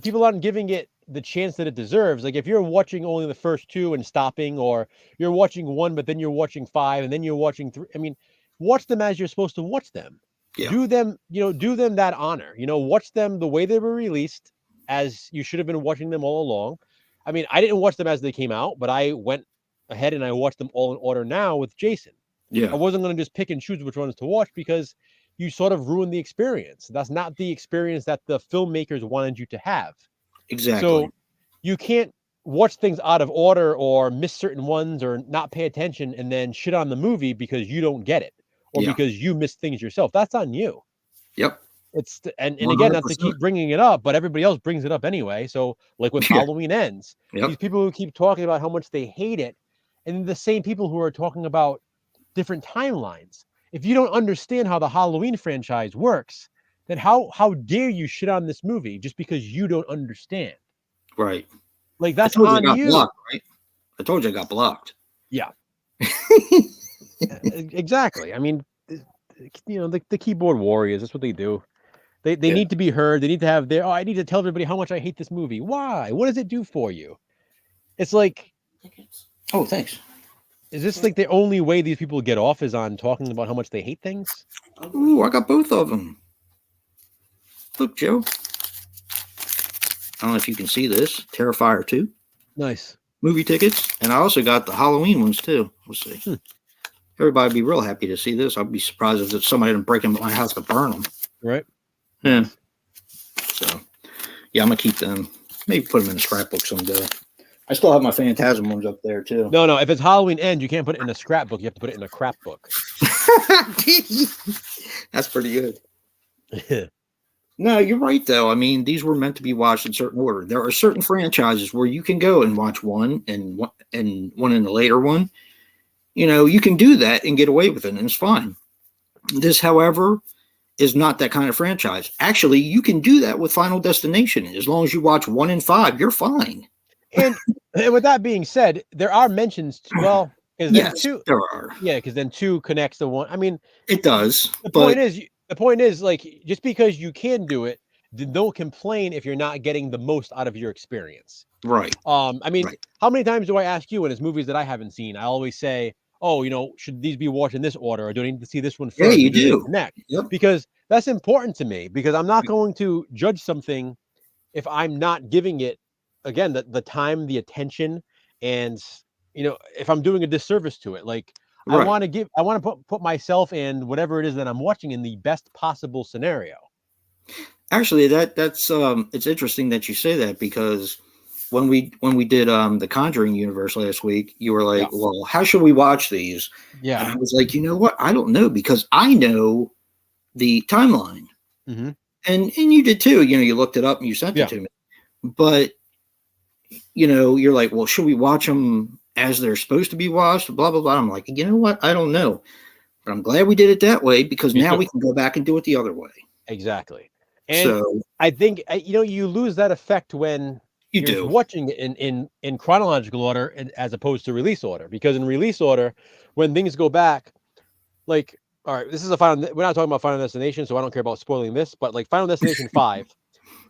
Speaker 1: people aren't giving it the chance that it deserves. Like, if you're watching only the first two and stopping, or you're watching one but then you're watching five and then you're watching three, I mean, watch them as you're supposed to watch them.
Speaker 2: Yeah.
Speaker 1: Do them that honor. Watch them the way they were released, as you should have been watching them all along. I mean, I didn't watch them as they came out, but I went ahead and I watched them all in order now with Jason. I
Speaker 2: Yeah.
Speaker 1: wasn't going to just pick and choose which ones to watch, because you sort of ruin the experience. That's not the experience that the filmmakers wanted you to have.
Speaker 2: Exactly.
Speaker 1: So you can't watch things out of order, or miss certain ones, or not pay attention, and then shit on the movie because you don't get it, or
Speaker 2: Yeah.
Speaker 1: because you missed things yourself. That's on you.
Speaker 2: Yep.
Speaker 1: And again, not to
Speaker 2: 100%.
Speaker 1: keep bringing it up, but everybody else brings it up anyway. So, like with
Speaker 2: Yeah.
Speaker 1: Halloween Ends,
Speaker 2: Yep.
Speaker 1: these people who keep talking about how much they hate it, and the same people who are talking about different timelines. If you don't understand how the Halloween franchise works, then how dare you shit on this movie just because you don't understand?
Speaker 2: Right.
Speaker 1: Like,
Speaker 2: I
Speaker 1: that's
Speaker 2: told you I
Speaker 1: on
Speaker 2: got
Speaker 1: you.
Speaker 2: blocked, right? I told you I got blocked.
Speaker 1: Yeah. Exactly. I mean, the keyboard warriors, that's what they do. They
Speaker 2: Yeah.
Speaker 1: need to be heard. They need to have I need to tell everybody how much I hate this movie. Why? What does it do for you? It's like,
Speaker 3: Tickets.
Speaker 2: Oh, thanks.
Speaker 1: is this like the only way these people get off, is on talking about how much they hate things?
Speaker 2: Ooh, I got both of them. Look, Joe. I don't know if you can see this. Terrifier 2
Speaker 1: Nice.
Speaker 2: movie tickets. And I also got the Halloween ones too. We'll see. Everybody would be real happy to see this. I'd be surprised if somebody didn't break into my house to burn them.
Speaker 1: Right.
Speaker 2: Yeah. So, yeah, I'm going to keep them. Maybe put them in a scrapbook someday. I still have my Phantasm ones up there too.
Speaker 1: No. If it's Halloween End, you can't put it in a scrapbook. You have to put it in a crap book.
Speaker 2: That's pretty good. No, you're right, though. I mean, these were meant to be watched in certain order. There are certain franchises where you can go and watch one and one in the later one. You can do that and get away with it, and it's fine. This, however, is not that kind of franchise. Actually, you can do that with Final Destination. As long as you watch 1 and 5, you're fine.
Speaker 1: And with that being said, there are mentions because
Speaker 2: Yes,
Speaker 1: two.
Speaker 2: there are.
Speaker 1: Yeah, because then 2 connects to 1. I mean,
Speaker 2: It does.
Speaker 1: the point is, like, just because you can do it, don't complain if you're not getting the most out of your experience.
Speaker 2: Right.
Speaker 1: I mean,
Speaker 2: Right.
Speaker 1: how many times do I ask you when it's movies that I haven't seen? I always say, oh, should these be watched in this order, or do I need to see this one first?
Speaker 2: Yeah, you
Speaker 1: and then
Speaker 2: do.
Speaker 1: connect?
Speaker 2: Yep.
Speaker 1: Because that's important to me, because I'm not going to judge something if I'm not giving it, again, the time, the attention, and if I'm doing a disservice to it. Like,
Speaker 2: Right.
Speaker 1: I want to put myself and whatever it is that I'm watching in the best possible scenario.
Speaker 2: Actually, that's it's interesting that you say that, because when we did the Conjuring universe last week, you were like, well, how should we watch these?
Speaker 1: Yeah.
Speaker 2: And I was like, you know what? I don't know, because I know the timeline.
Speaker 1: Mm-hmm.
Speaker 2: And you did too. You looked it up and you sent it to me. But you're like, well, should we watch them as they're supposed to be watched? Blah blah blah. I'm like, you know what? I don't know. But I'm glad we did it that way, because now we can go back and do it the other way.
Speaker 1: Exactly. And
Speaker 2: So
Speaker 1: I think you lose that effect when you're watching it in chronological order as opposed to release order. Because in release order, when things go back, like, all right, this is we're not talking about Final Destination, so I don't care about spoiling this, but like Final Destination 5,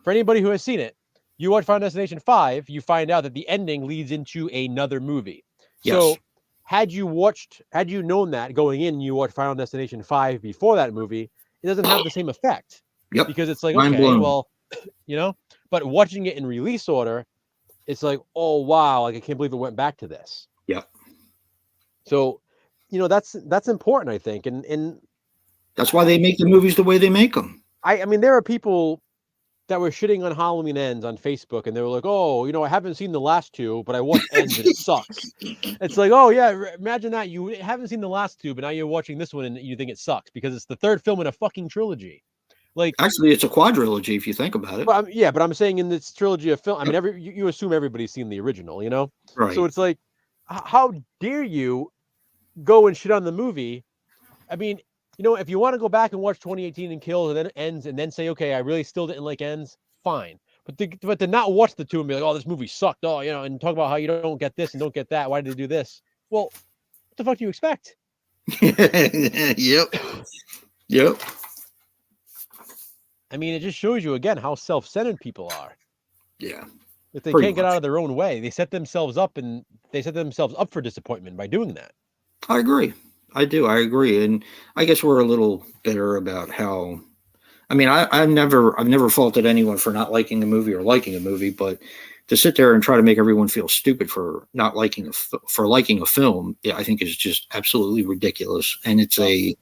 Speaker 1: for anybody who has seen it, you watch Final Destination 5, you find out that the ending leads into another movie.
Speaker 2: Yes.
Speaker 1: So had you known that going in, you watch Final Destination 5 before that movie, it doesn't have the same effect.
Speaker 2: Yep.
Speaker 1: Because it's like,
Speaker 2: Mind
Speaker 1: okay,
Speaker 2: blown.
Speaker 1: well, you know. But watching it in release order, it's like, oh wow, like I can't believe it went back to this.
Speaker 2: Yep.
Speaker 1: So, that's important, I think, and
Speaker 2: That's why they make the movies the way they make them.
Speaker 1: I mean, there are people that were shitting on Halloween Ends on Facebook, and they were like, "Oh, I haven't seen the last two, but I watched Ends and it sucks." It's like, oh yeah, imagine that you haven't seen the last two, but now you're watching this one and you think it sucks because it's the third film in a fucking trilogy. Like,
Speaker 2: actually, it's a quadrilogy if you think about it.
Speaker 1: But I'm saying in this trilogy of film, I mean, you assume everybody's seen the original,
Speaker 2: Right?
Speaker 1: So it's like, how dare you go and shit on the movie? I mean, if you want to go back and watch 2018 and Kills and then Ends and then say, okay, I really still didn't like Ends, fine. But to not watch the two and be like, oh, this movie sucked, and talk about how you don't get this and don't get that. Why did they do this? Well, what the fuck do you expect?
Speaker 2: Yep.
Speaker 1: I mean, it just shows you again how self-centered people are.
Speaker 2: Yeah.
Speaker 1: If they can't get out of their own way, they set themselves up for disappointment by doing that.
Speaker 2: I agree. I do. I agree. And I guess we're a little bitter about how, I mean, I've never faulted anyone for not liking a movie or liking a movie, but to sit there and try to make everyone feel stupid for not liking liking a film, yeah, I think is just absolutely ridiculous. And it's a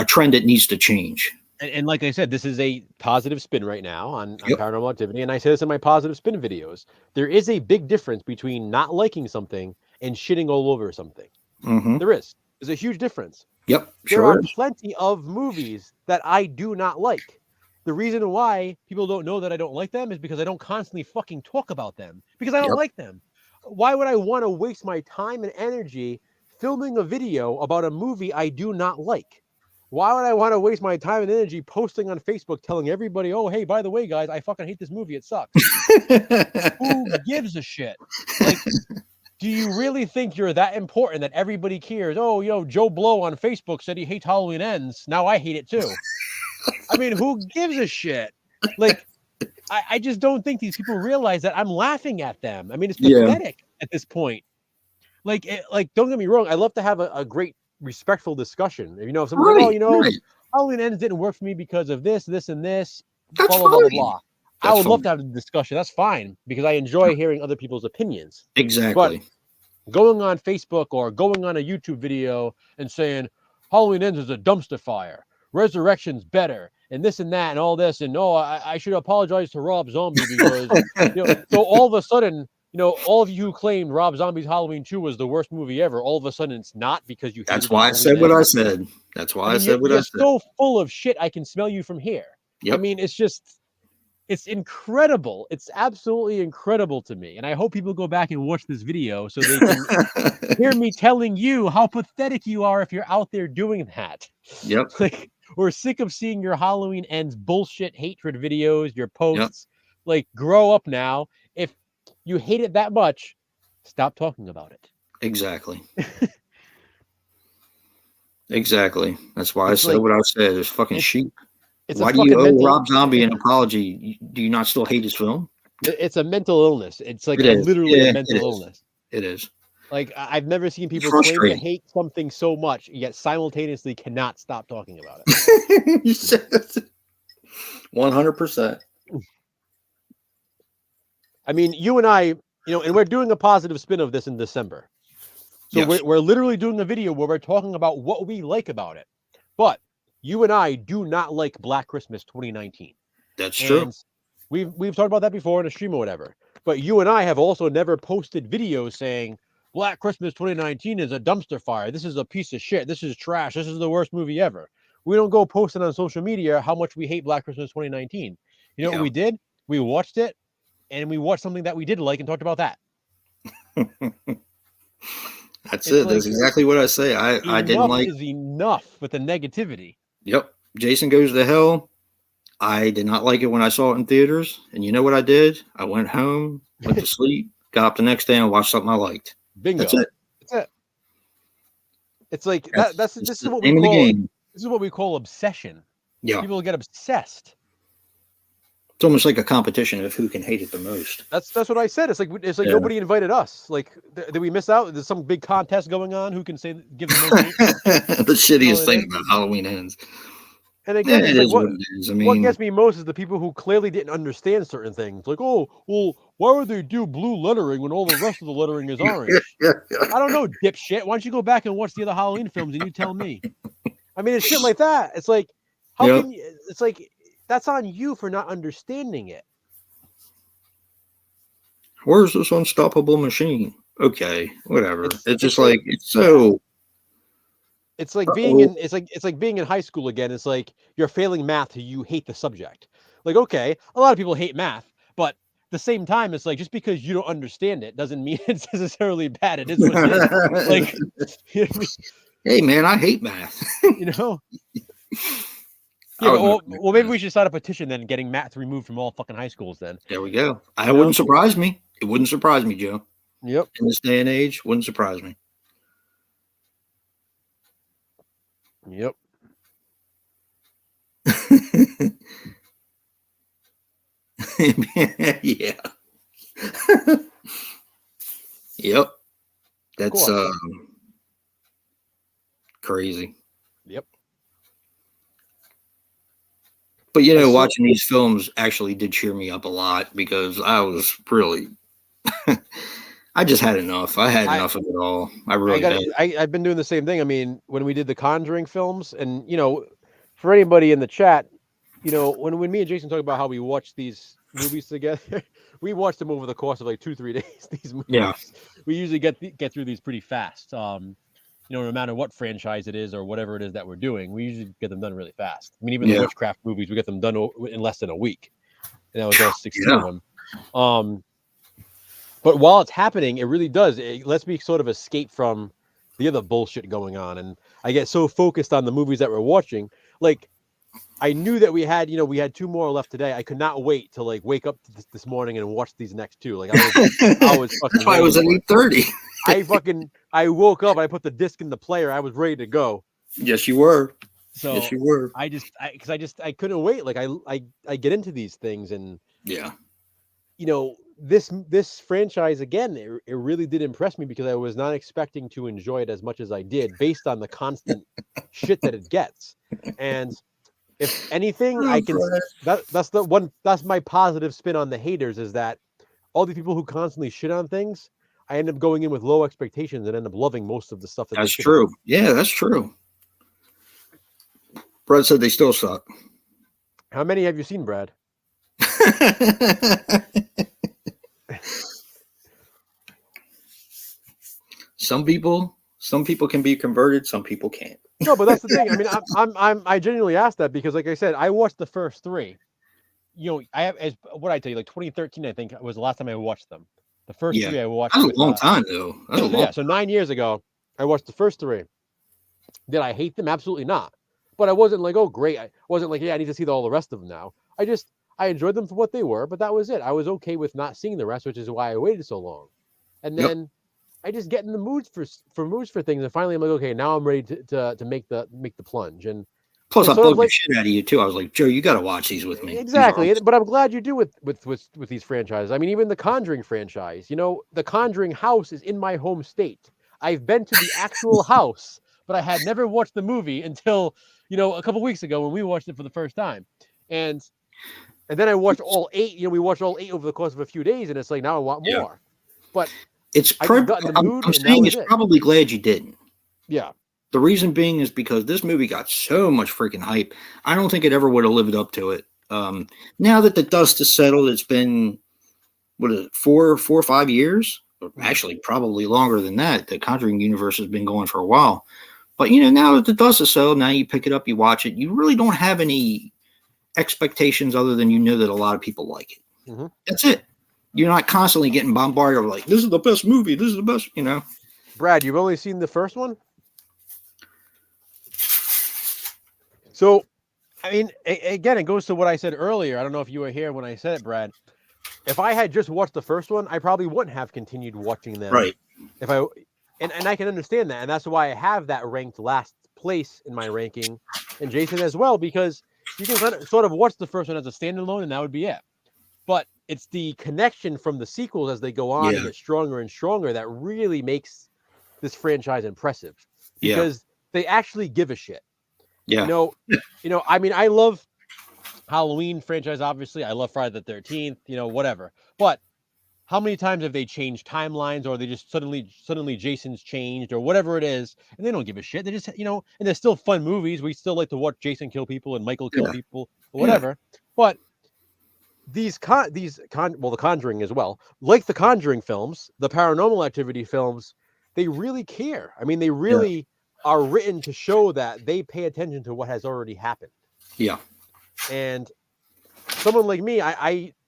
Speaker 2: trend that needs to change.
Speaker 1: And like I said, this is a positive spin right now on Paranormal Activity. And I say this in my positive spin videos. There is a big difference between not liking something and shitting all over something.
Speaker 2: Mm-hmm.
Speaker 1: There is. There's a huge difference.
Speaker 2: Yep.
Speaker 1: There are plenty of movies that I do not like. The reason why people don't know that I don't like them is because I don't constantly fucking talk about them. Because I don't like them. Why would I want to waste my time and energy filming a video about a movie I do not like? Why would I want to waste my time and energy posting on Facebook telling everybody, oh, hey, by the way, guys, I fucking hate this movie. It sucks. Who gives a shit? Like, do you really think you're that important that everybody cares? Oh, Joe Blow on Facebook said he hates Halloween Ends. Now I hate it too. I mean, who gives a shit? Like, I just don't think these people realize that I'm laughing at them. I mean, it's pathetic at this point. Like, don't get me wrong. I love to have a great, respectful discussion. If someone's like, Halloween Ends didn't work for me because of this, and this,
Speaker 2: that's
Speaker 1: blah, blah, blah, blah. I would love to have a discussion. That's fine because I enjoy hearing other people's opinions.
Speaker 2: Exactly.
Speaker 1: But going on Facebook or going on a YouTube video and saying Halloween Ends is a dumpster fire, Resurrection's better, and this and that and all this, and I should apologize to Rob Zombie because so all of a sudden, all of you who claimed Rob Zombie's Halloween 2 was the worst movie ever, all of a sudden it's not because you.
Speaker 2: That's why I said what I said. That's why I said what I said.
Speaker 1: You're so full of shit. I can smell you from here.
Speaker 2: Yep.
Speaker 1: I mean, it's incredible. It's absolutely incredible to me. And I hope people go back and watch this video so they can hear me telling you how pathetic you are if you're out there doing that.
Speaker 2: Yep.
Speaker 1: Like, we're sick of seeing your Halloween Ends bullshit hatred videos, your posts. Yep. Like, grow up now. If you hate it that much, stop talking about it.
Speaker 2: Exactly. Exactly. That's why I said what I said. It's fucking sheep. Why do you owe Rob Zombie an apology? Do you not still hate his film?
Speaker 1: It's a mental illness. It's like literally a mental illness.
Speaker 2: It is.
Speaker 1: Like, I've never seen people claim to hate something so much, yet simultaneously cannot stop talking about it.
Speaker 2: 100%.
Speaker 1: I mean, you and I, and we're doing a positive spin of this in December. So we're literally doing a video where we're talking about what we like about it. But you and I do not like Black Christmas 2019.
Speaker 2: That's true.
Speaker 1: We've talked about that before in a stream or whatever. But you and I have also never posted videos saying Black Christmas 2019 is a dumpster fire. This is a piece of shit. This is trash. This is the worst movie ever. We don't go posting on social media how much we hate Black Christmas 2019. You know what we did? We watched it, and we watched something that we did like and talked about that.
Speaker 2: That's it. That's exactly what I say. I didn't like.
Speaker 1: Enough is enough with the negativity.
Speaker 2: Yep. Jason Goes to Hell. I did not like it when I saw it in theaters. And you know what I did? I went home, went to sleep, got up the next day and watched something I liked.
Speaker 1: Bingo.
Speaker 2: That's it.
Speaker 1: That's it. It's like this is what we call obsession.
Speaker 2: Yeah.
Speaker 1: People get obsessed.
Speaker 2: It's almost like a competition of who can hate it the most.
Speaker 1: That's what I said. It's like nobody invited us. Like, did we miss out? There's some big contest going on. Who can give the most hate?
Speaker 2: The shittiest thing about Halloween Ends.
Speaker 1: And again,
Speaker 2: it
Speaker 1: it's like
Speaker 2: is what it is. I
Speaker 1: what
Speaker 2: mean,
Speaker 1: gets me most is the people who clearly didn't understand certain things. Like, oh, well, why would they do blue lettering when all the rest of the lettering is orange? I don't know, dipshit. Why don't you go back and watch the other Halloween films and you tell me? I mean, it's shit like that. It's like, how
Speaker 2: Yep.
Speaker 1: can you? It's like that's on you for not understanding it.
Speaker 2: Where's this unstoppable machine? Okay, whatever. It's just like it's
Speaker 1: yeah.
Speaker 2: so.
Speaker 1: It's like being in it's like being in high school again. It's like you're failing math, so you hate the subject. Like, okay, a lot of people hate math, but at the same time, it's like just because you don't understand it doesn't mean it's necessarily bad. It is what it is. Like, you know what I mean?
Speaker 2: Hey man, I hate math.
Speaker 1: You know? Yeah, but, well, maybe we should start a petition then, getting math removed from all fucking high schools. Then
Speaker 2: there we go. It wouldn't surprise me. It wouldn't surprise me, Joe.
Speaker 1: Yep.
Speaker 2: In this day and age, wouldn't surprise me.
Speaker 1: Yep.
Speaker 2: Yeah. Yep. That's crazy.
Speaker 1: Yep.
Speaker 2: But you know, watching these films actually did cheer me up a lot because I was really I just had enough. I had enough of it all. I really had.
Speaker 1: I've been doing the same thing. I mean, when we did the Conjuring films, and you know, for anybody in the chat, you know, when me and Jason talk about how we watch these movies together, we watched them over the course of like 2-3 days. These movies,
Speaker 2: yeah,
Speaker 1: we usually get through these pretty fast. You know, no matter what franchise it is or whatever it is that we're doing, we usually get them done really fast. I mean, even the witchcraft movies, we get them done in less than a week, and that was all 16 of them. But while it's happening, it really does. It lets me sort of escape from the other bullshit going on. And I get so focused on the movies that we're watching. Like, I knew that we had 2 more left today. I could not wait to like wake up this morning and watch these next 2. Like I was fucking.
Speaker 2: That's why it was at 8:30.
Speaker 1: I woke up, I put the disc in the player. I was ready to go.
Speaker 2: Yes, you were.
Speaker 1: So
Speaker 2: yes, you were.
Speaker 1: I couldn't wait. Like I get into these things and
Speaker 2: yeah,
Speaker 1: you know, this franchise again, it really did impress me because I was not expecting to enjoy it as much as I did based on the constant shit that it gets. And if anything, that's my positive spin on the haters is that all the people who constantly shit on things, I end up going in with low expectations and end up loving most of the stuff that's
Speaker 2: true. Yeah, that's true. Brad said they still suck.
Speaker 1: How many have you seen, Brad?
Speaker 2: Some people can be converted, some people can't.
Speaker 1: No, but that's the thing. I mean, I genuinely asked that because, like I said, I watched the first 3. You know, I have, as what I tell you, like 2013, I think was the last time I watched them. The first 3 I watched.
Speaker 2: That was a long time though.
Speaker 1: Yeah, so 9 years ago, I watched the first 3. Did I hate them? Absolutely not. But I wasn't like, oh great. I wasn't like, yeah, I need to see all the rest of them now. I enjoyed them for what they were, but that was it. I was okay with not seeing the rest, which is why I waited so long. And then I just get in the moods for things, and finally I'm like, okay, now I'm ready to make the plunge. And
Speaker 2: plus, I bugged the shit out of you too. I was like, Joe, you got to watch these with me.
Speaker 1: Exactly, but I'm glad you do with these franchises. I mean, even the Conjuring franchise. You know, the Conjuring house is in my home state. I've been to the actual house, but I had never watched the movie until a couple weeks ago when we watched it for the first time, and then I watched all 8. You know, we watched all 8 over the course of a few days, and it's like now I want more. But
Speaker 2: I'm saying it's probably glad you didn't.
Speaker 1: Yeah.
Speaker 2: The reason being is because this movie got so much freaking hype. I don't think it ever would have lived up to it. Now that the dust has settled, it's been, what is it, 4 or 5 years? Actually, probably longer than that. The Conjuring universe has been going for a while. But, now that the dust has settled, now you pick it up, you watch it. You really don't have any expectations other than that a lot of people like it. Mm-hmm. That's it. You're not constantly getting bombarded with like, this is the best movie. This is the best,
Speaker 1: Brad, you've only seen the first one? So, I mean, again, it goes to what I said earlier. I don't know if you were here when I said it, Brad. If I had just watched the first one, I probably wouldn't have continued watching them.
Speaker 2: Right.
Speaker 1: And I can understand that. And that's why I have that ranked last place in my ranking, and Jason as well, because you can sort of watch the first one as a standalone, and that would be it. But it's the connection from the sequels as they go on and get stronger and stronger that really makes this franchise impressive, because they actually give a shit.
Speaker 2: Yeah.
Speaker 1: I mean, I love Halloween franchise. Obviously, I love Friday the 13th. Whatever. But how many times have they changed timelines, or they just suddenly Jason's changed, or whatever it is, and they don't give a shit. They just, and they're still fun movies. We still like to watch Jason kill people and Michael kill
Speaker 2: Yeah.
Speaker 1: people, or whatever. But the Conjuring as well, like the Conjuring films, the Paranormal Activity films, they really care. I mean, they really are written to show that they pay attention to what has already happened.
Speaker 2: Yeah.
Speaker 1: And someone like me,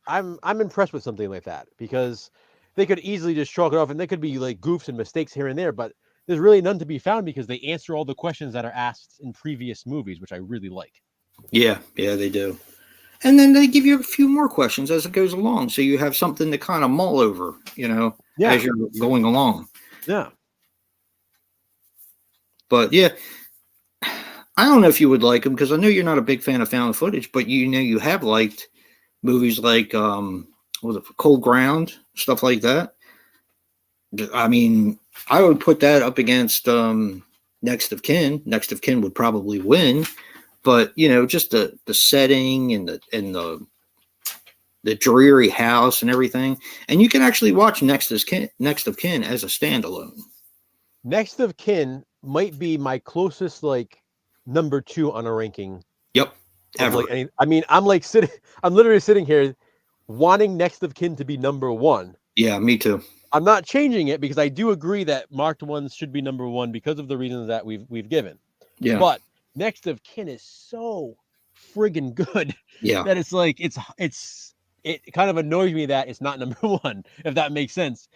Speaker 1: I'm impressed with something like that, because they could easily just chalk it off, and there could be like goofs and mistakes here and there, but there's really none to be found because they answer all the questions that are asked in previous movies, which I really like.
Speaker 2: Yeah, they do. And then they give you a few more questions as it goes along, so you have something to kind of mull over, as you're going along.
Speaker 1: Yeah.
Speaker 2: But yeah, I don't know if you would like them, because I know you're not a big fan of found footage, but you have liked movies like what was it, Cold Ground, stuff like that. I mean, I would put that up against Next of Kin. Next of Kin would probably win, but just the setting and the dreary house and everything, and you can actually watch Next of Kin as a standalone.
Speaker 1: Next of Kin might be my closest number 2 on a ranking.
Speaker 2: Yep. Ever.
Speaker 1: I'm literally sitting here wanting Next of Kin to be number 1.
Speaker 2: Yeah, me too.
Speaker 1: I'm not changing it, because I do agree that marked ones should be number 1 because of the reasons that we've given.
Speaker 2: Yeah.
Speaker 1: But Next of Kin is so friggin' good.
Speaker 2: Yeah.
Speaker 1: That it kind of annoys me that it's not number 1, if that makes sense.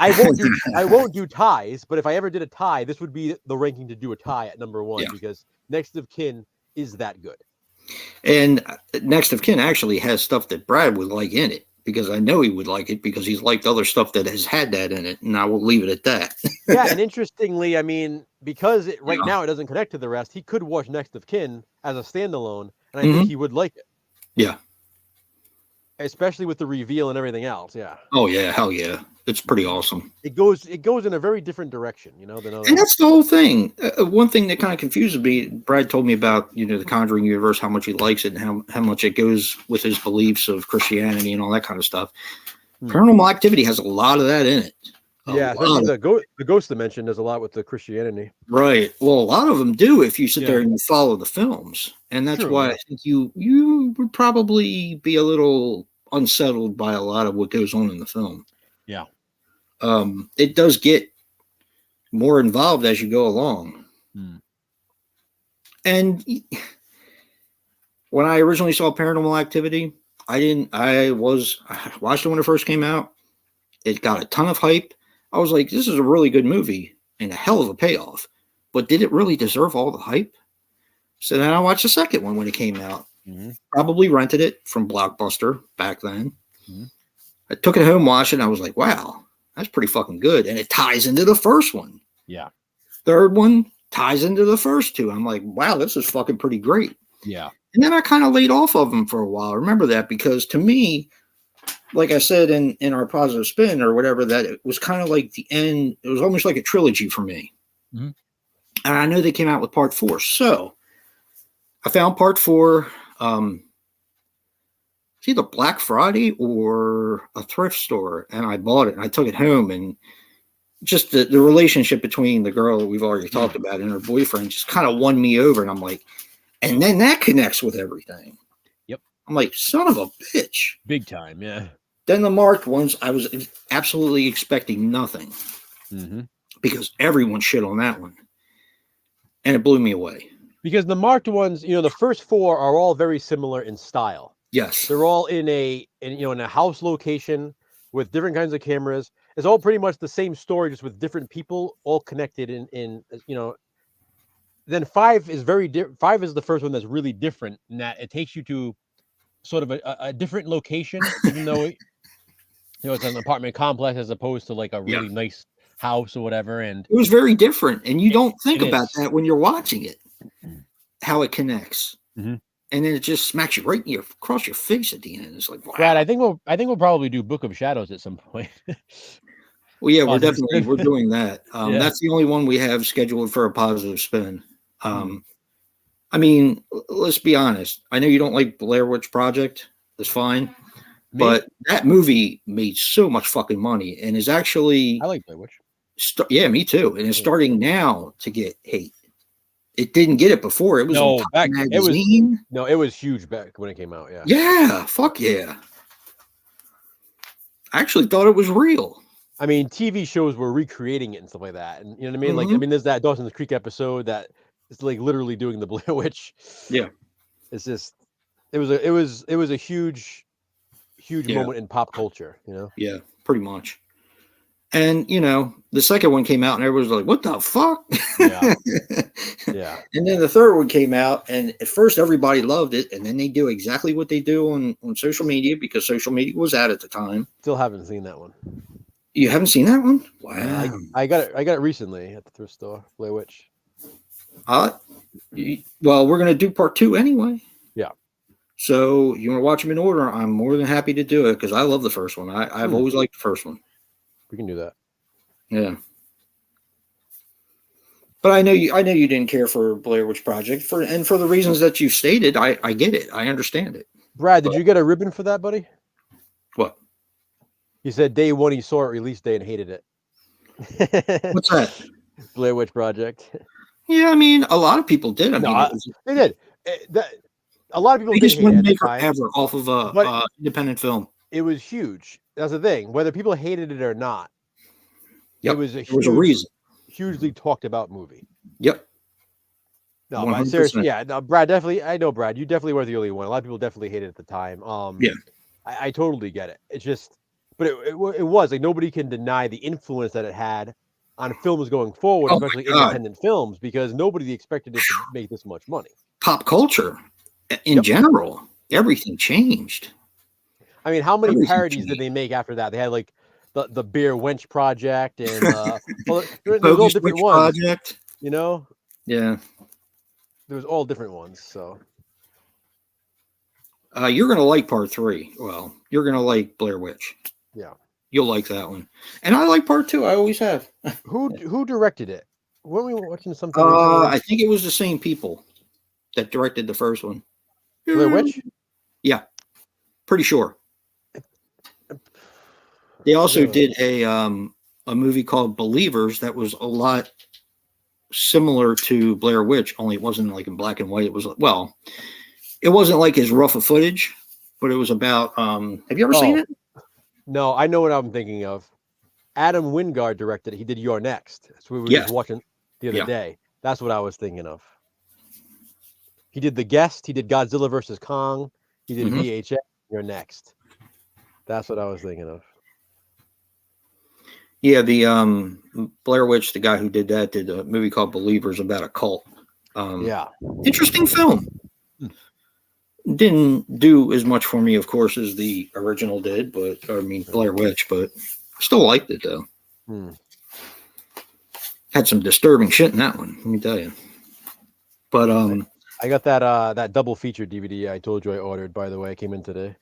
Speaker 1: I won't do ties, but if I ever did a tie, this would be the ranking to do a tie at number 1, because Next of Kin is that good.
Speaker 2: And Next of Kin actually has stuff that Brad would like in it, because I know he would like it, because he's liked other stuff that has had that in it, and I will leave it at that.
Speaker 1: Yeah, and interestingly, I mean, because right now it doesn't connect to the rest, he could watch Next of Kin as a standalone, and I think he would like it.
Speaker 2: Yeah.
Speaker 1: Especially with the reveal and everything else, yeah.
Speaker 2: Oh yeah, hell yeah, it's pretty awesome.
Speaker 1: It goes in a very different direction, than other.
Speaker 2: And that's the whole thing. One thing that kind of confuses me, Brad told me about, the Conjuring universe, how much he likes it, and how much it goes with his beliefs of Christianity and all that kind of stuff. Paranormal Activity has a lot of that in it.
Speaker 1: The ghost dimension does a lot with the Christianity.
Speaker 2: Right. Well, a lot of them do if you sit there and you follow the films, and that's why I think you would probably be a little unsettled by a lot of what goes on in the film.
Speaker 1: Yeah.
Speaker 2: It does get more involved as you go along. And when I originally saw Paranormal Activity, I watched it when it first came out. It got a ton of hype. I was like, this is a really good movie and a hell of a payoff. But did it really deserve all the hype? So then I watched the second one when it came out. Probably rented it from Blockbuster back then. I took it home, watched it, and I was like, wow, that's pretty fucking good. And it ties into the first one.
Speaker 1: Yeah.
Speaker 2: Third one ties into the first two. I'm like, wow, this is fucking pretty great.
Speaker 1: Yeah.
Speaker 2: And then I kind of laid off of them for a while. I remember that, because to me, like I said in our positive spin or whatever, that it was kind of like the end. It was almost like a trilogy for me. And I know they came out with part 4. So I found part 4. It's either Black Friday or a thrift store, and I bought it and I took it home, and just the relationship between the girl that we've already talked about and her boyfriend just kind of won me over. And I'm like, and then that connects with everything.
Speaker 1: Yep.
Speaker 2: I'm like, son of a bitch.
Speaker 1: Big time, yeah.
Speaker 2: Then the marked ones, I was absolutely expecting nothing, because everyone shit on that one, and it blew me away.
Speaker 1: Because the marked ones, the first 4 are all very similar in style.
Speaker 2: Yes.
Speaker 1: They're all in a house location with different kinds of cameras. It's all pretty much the same story, just with different people all connected in. Then 5 is 5 is the first one that's really different in that it takes you to sort of a different location, even though it's an apartment complex as opposed to like a really nice house or whatever. And
Speaker 2: it was very different, and you don't think about that when you're watching it, how it connects. And then it just smacks you right across your face at the end. It's like, wow.
Speaker 1: Brad, I think we'll probably do Book of Shadows at some point.
Speaker 2: Well, yeah, we're doing that. That's the only one we have scheduled for a positive spin. I mean, let's be honest. I know you don't like Blair Witch Project. That's fine.
Speaker 1: Me?
Speaker 2: But that movie made so much fucking money and is actually
Speaker 1: I like Blair Witch.
Speaker 2: yeah, me too. And it's starting now to get hate. It didn't get it before. It was on Time Magazine.
Speaker 1: It was huge back when it came out. Yeah.
Speaker 2: Yeah, fuck yeah. I actually thought it was real.
Speaker 1: I mean, TV shows were recreating it and stuff like that, and you know what I mean. Like, I mean, there's that Dawson's Creek episode that is like literally doing the Blair Witch.
Speaker 2: Yeah,
Speaker 1: it's just it was a huge moment in pop culture. You know.
Speaker 2: Yeah, pretty much. And you know, the second one came out, and everybody was like, "What the fuck?"
Speaker 1: Yeah. Yeah.
Speaker 2: And then the third one came out, and at first everybody loved it, and then they do exactly what they do on social media because social media was out at the time.
Speaker 1: Still haven't seen that one.
Speaker 2: You haven't seen that one? Wow.
Speaker 1: I got it recently at the thrift store. Blair Witch.
Speaker 2: Well, we're gonna do part 2 anyway.
Speaker 1: Yeah.
Speaker 2: So you want to watch them in order? I'm more than happy to do it because I love the first one. I've always liked the first one.
Speaker 1: We can do that.
Speaker 2: Yeah. But I know you didn't care for Blair Witch Project for the reasons that you stated. I get it. I understand it.
Speaker 1: Brad, did you get a ribbon for that, buddy?
Speaker 2: What?
Speaker 1: He said day one he saw it release day and hated it.
Speaker 2: What's that?
Speaker 1: Blair Witch Project.
Speaker 2: Yeah, I mean, a lot of people did. I mean,
Speaker 1: they did. A lot of people
Speaker 2: biggest
Speaker 1: did hate it
Speaker 2: windmaker ever off of a independent film.
Speaker 1: It was huge. That's the thing. Whether people hated it or not,
Speaker 2: yep.
Speaker 1: It was a
Speaker 2: reason.
Speaker 1: Hugely talked about movie.
Speaker 2: Yep.
Speaker 1: No, but seriously, yeah. No, Brad, definitely. I know, Brad. You definitely were the only one. A lot of people definitely hated it at the time.
Speaker 2: Yeah.
Speaker 1: I totally get it. It's just, but it was like nobody can deny the influence that it had on films going forward, especially independent films, because nobody expected it to make this much money.
Speaker 2: Pop culture, in general, everything changed.
Speaker 1: I mean, how many parodies did they make after that? They had like the Beer Wench Project and there's all different ones. Project. You know?
Speaker 2: Yeah.
Speaker 1: There was all different ones. So
Speaker 2: you're gonna like part 3. Well, you're gonna like Blair Witch.
Speaker 1: Yeah.
Speaker 2: You'll like that one. And I like part 2. I always have.
Speaker 1: Who directed it? Weren't we watching something?
Speaker 2: I think it was the same people that directed the first one.
Speaker 1: Blair Witch?
Speaker 2: Yeah. Pretty sure. They also did a movie called Believers that was a lot similar to Blair Witch, only it wasn't like in black and white. It was it wasn't like as rough a footage, but it was about have you ever seen it?
Speaker 1: No, I know what I'm thinking of. Adam Wingard directed it. He did You're Next. That's what we were just watching the other day. That's what I was thinking of. He did The Guest. He did Godzilla vs. Kong. He did VHS. You're Next. That's what I was thinking of.
Speaker 2: Yeah, the Blair Witch, the guy who did that, did a movie called Believers about a cult. Interesting film. Didn't do as much for me, of course, as the original did, Blair Witch, but still liked it though. Had some disturbing shit in that one, let me tell you. But
Speaker 1: I got that double feature DVD I told you I ordered, by the way. It came in today.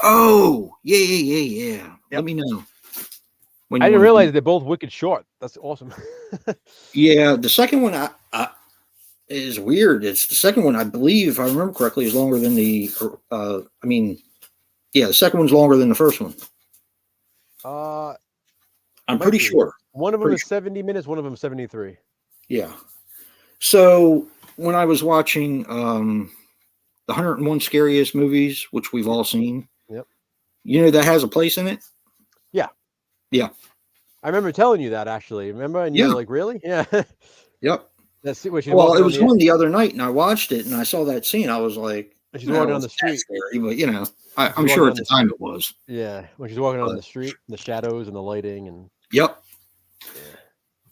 Speaker 2: Oh, yeah. Yep. Let me know.
Speaker 1: I didn't realize they're both wicked short. That's awesome.
Speaker 2: Yeah, the second one is weird. It's the second one, I believe, if I remember correctly, is longer than the. The second one's longer than the first one. I'm pretty sure.
Speaker 1: One of them is 70 minutes. One of them is 73.
Speaker 2: Yeah. So when I was watching the 101 Scariest Movies, which we've all seen.
Speaker 1: Yep.
Speaker 2: You know that has a place in it?
Speaker 1: Yeah.
Speaker 2: Yeah.
Speaker 1: I remember telling you that, actually. Remember? And you were like, really? Yeah.
Speaker 2: Yep.
Speaker 1: That's what
Speaker 2: well, it was on the other night, and I watched it, and I saw that scene. I was like,
Speaker 1: she's walking on the street.
Speaker 2: Scary, but, I'm sure at the time it was.
Speaker 1: Yeah. When she's walking on the street, the shadows and the lighting. And
Speaker 2: yep. Yeah.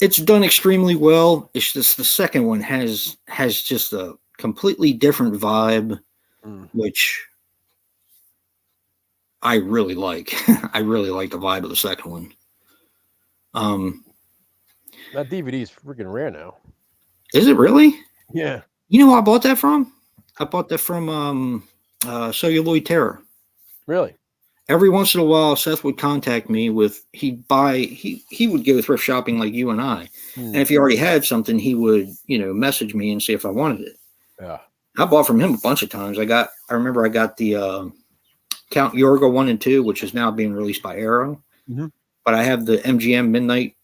Speaker 2: It's done extremely well. It's just the second one has just a completely different vibe, which I really like. I really like the vibe of the second one.
Speaker 1: That DVD is freaking rare now.
Speaker 2: Is it really?
Speaker 1: Yeah.
Speaker 2: You know who I bought that from? I bought that from Celluloid Terror.
Speaker 1: Really?
Speaker 2: every once in a while, Seth would contact me with he would go thrift shopping like you and I, and if he already had something, he would message me and see if I wanted it.
Speaker 1: Yeah.
Speaker 2: I bought from him a bunch of times. I remember I got the Count Yorga 1 and 2, which is now being released by Arrow.
Speaker 1: Mm-hmm.
Speaker 2: But I have the MGM Midnight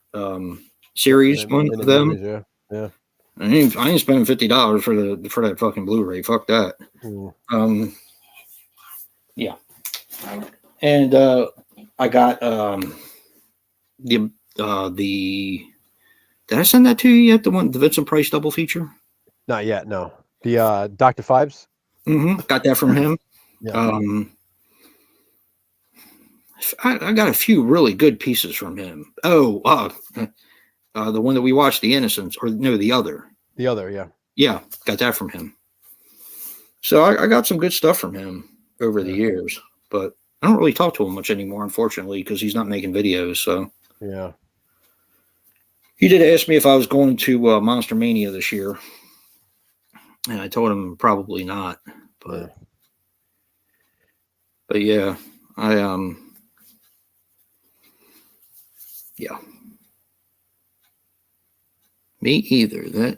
Speaker 2: series one of them.
Speaker 1: Movies, yeah.
Speaker 2: I ain't spending $50 for that fucking Blu-ray. Fuck that. Yeah. And I got the did I send that to you yet? The Vincent Price double feature?
Speaker 1: Not yet, no. The Dr. Fives?
Speaker 2: Got that from him.
Speaker 1: Yeah.
Speaker 2: I got a few really good pieces from him. The one that we watched, The Innocents, or no, the other.
Speaker 1: The other, yeah.
Speaker 2: Yeah, got that from him. So I got some good stuff from him over the years, but I don't really talk to him much anymore, unfortunately, because he's not making videos. So
Speaker 1: yeah.
Speaker 2: He did ask me if I was going to Monster Mania this year, and I told him probably not. But yeah, yeah. Me either.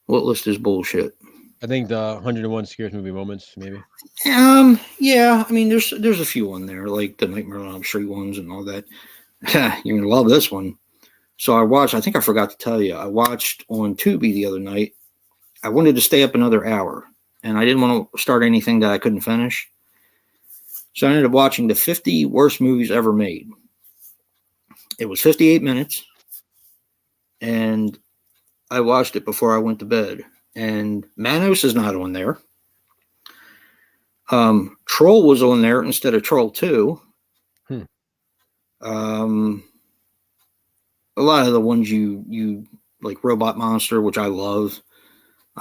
Speaker 2: What list is bullshit?
Speaker 1: I think the 101 Scariest Movie Moments, maybe.
Speaker 2: Yeah. I mean, there's a few on there, like the Nightmare on Elm Street ones and all that. You're gonna love this one. So I think I forgot to tell you, I watched on Tubi the other night. I wanted to stay up another hour, and I didn't want to start anything that I couldn't finish. So I ended up watching the 50 worst movies ever made. It was 58 minutes, and I watched it before I went to bed. And Manos is not on there. Troll was on there instead of Troll 2. A lot of the ones you like, Robot Monster, which I love.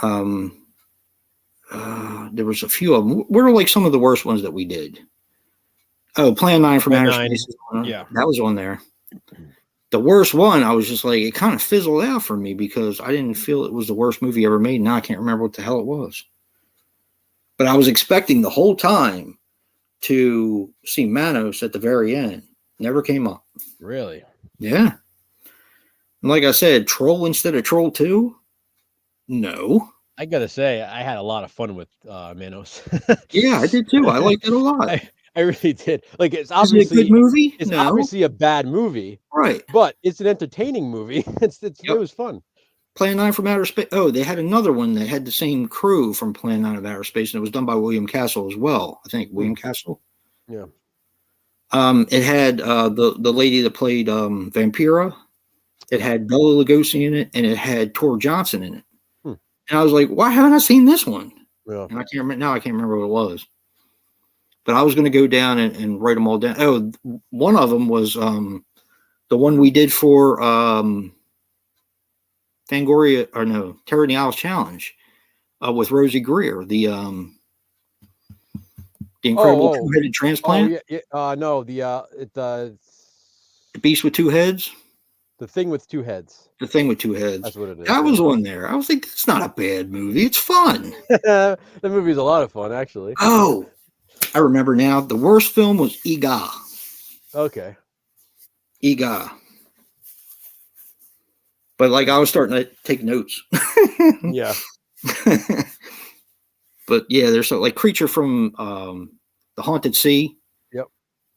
Speaker 2: There was a few of them. What are like some of the worst ones that we did? Oh, Plan 9 from Outer Space.
Speaker 1: Yeah,
Speaker 2: that was on there. The worst one, I was just like, it kind of fizzled out for me because I didn't feel it was the worst movie ever made. Now I can't remember what the hell it was. But I was expecting the whole time to see Manos at the very end. Never came up.
Speaker 1: Really?
Speaker 2: Yeah. And like I said, Troll instead of Troll 2? No.
Speaker 1: I gotta say, I had a lot of fun with Manos.
Speaker 2: Yeah, I did too. I liked it a lot.
Speaker 1: I really did. Like, it's obviously
Speaker 2: a good movie.
Speaker 1: It's obviously a bad movie,
Speaker 2: right?
Speaker 1: But it's an entertaining movie. It was fun.
Speaker 2: Plan 9 from Outer Space. Oh, they had another one that had the same crew from Plan 9 of Outer Space, and it was done by William Castle as well. I think William Castle.
Speaker 1: Yeah.
Speaker 2: It had the lady that played Vampira. It had Bela Lugosi in it, and it had Tor Johnson in it. And I was like, why haven't I seen this one?
Speaker 1: Yeah.
Speaker 2: And I can't remember. Now I can't remember what it was. But I was going to go down and write them all down. Oh, one of them was the one we did for Fangoria, or no, Terror in the Isles Challenge with Rosie Greer, the incredible two-headed transplant.
Speaker 1: No, the
Speaker 2: Beast with Two Heads.
Speaker 1: The Thing with Two Heads.
Speaker 2: The Thing with Two Heads.
Speaker 1: That's what it is.
Speaker 2: That was on there. I was like, it's not a bad movie. It's fun.
Speaker 1: The movie's a lot of fun, actually.
Speaker 2: Oh, I remember now. The worst film was Ega.
Speaker 1: Okay.
Speaker 2: Ega. But like, I was starting to take notes.
Speaker 1: Yeah.
Speaker 2: But yeah, there's like Creature from the Haunted Sea.
Speaker 1: Yep.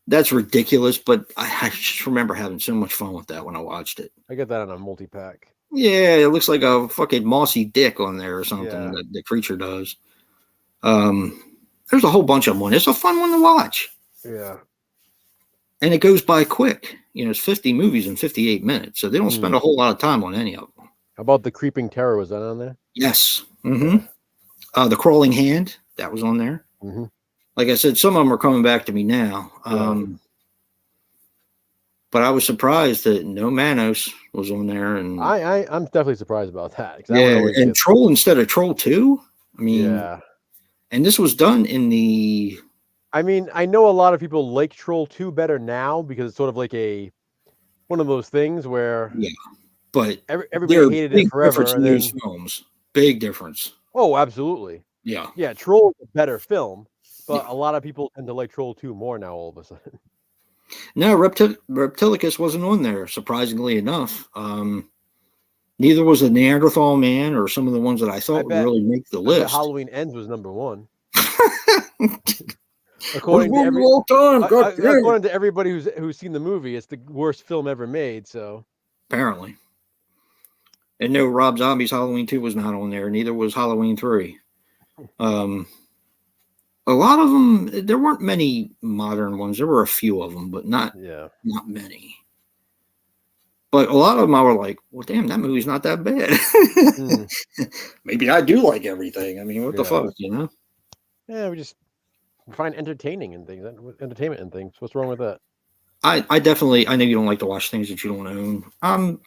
Speaker 2: That's ridiculous, but I just remember having so much fun with that when I watched it.
Speaker 1: I get that on a multi-pack.
Speaker 2: Yeah, it looks like a fucking mossy dick on there or something that the Creature does. There's a whole bunch of them on. It's a fun one to watch.
Speaker 1: Yeah.
Speaker 2: And it goes by quick. It's 50 movies in 58 minutes, so they don't spend a whole lot of time on any of them.
Speaker 1: How about The Creeping Terror? Was that on there?
Speaker 2: Yes. Mm-hmm. The Crawling Hand, that was on there.
Speaker 1: Mm-hmm.
Speaker 2: Like I said, some of them are coming back to me now. But I was surprised that no Manos was on there. And
Speaker 1: I'm definitely surprised about that.
Speaker 2: Yeah, and Troll instead of Troll 2? I mean, yeah. And this was done in the...
Speaker 1: I mean, I know a lot of people like Troll 2 better now because it's sort of like one of those things where...
Speaker 2: Yeah, but
Speaker 1: everybody hated it forever.
Speaker 2: And then... films. Big difference.
Speaker 1: Oh, absolutely.
Speaker 2: Yeah.
Speaker 1: Yeah, Troll is a better film, But a lot of people tend to like Troll 2 more now all of a sudden.
Speaker 2: No, Reptilicus wasn't on there, surprisingly enough. Neither was the Neanderthal Man or some of the ones that I thought would really make the list.
Speaker 1: Halloween Ends was number 1.
Speaker 2: According
Speaker 1: to everybody who's seen the movie, it's the worst film ever made. So
Speaker 2: apparently, and no, Rob Zombie's Halloween 2 was not on there. Neither was Halloween 3. A lot of them, there weren't many modern ones. There were a few of them, but not many. But a lot of them I were like, well, damn, that movie's not that bad. Maybe I do like everything. I mean, what the fuck, you know?
Speaker 1: Yeah, we just find entertainment in things. What's wrong with that?
Speaker 2: I know you don't like to watch things that you don't own.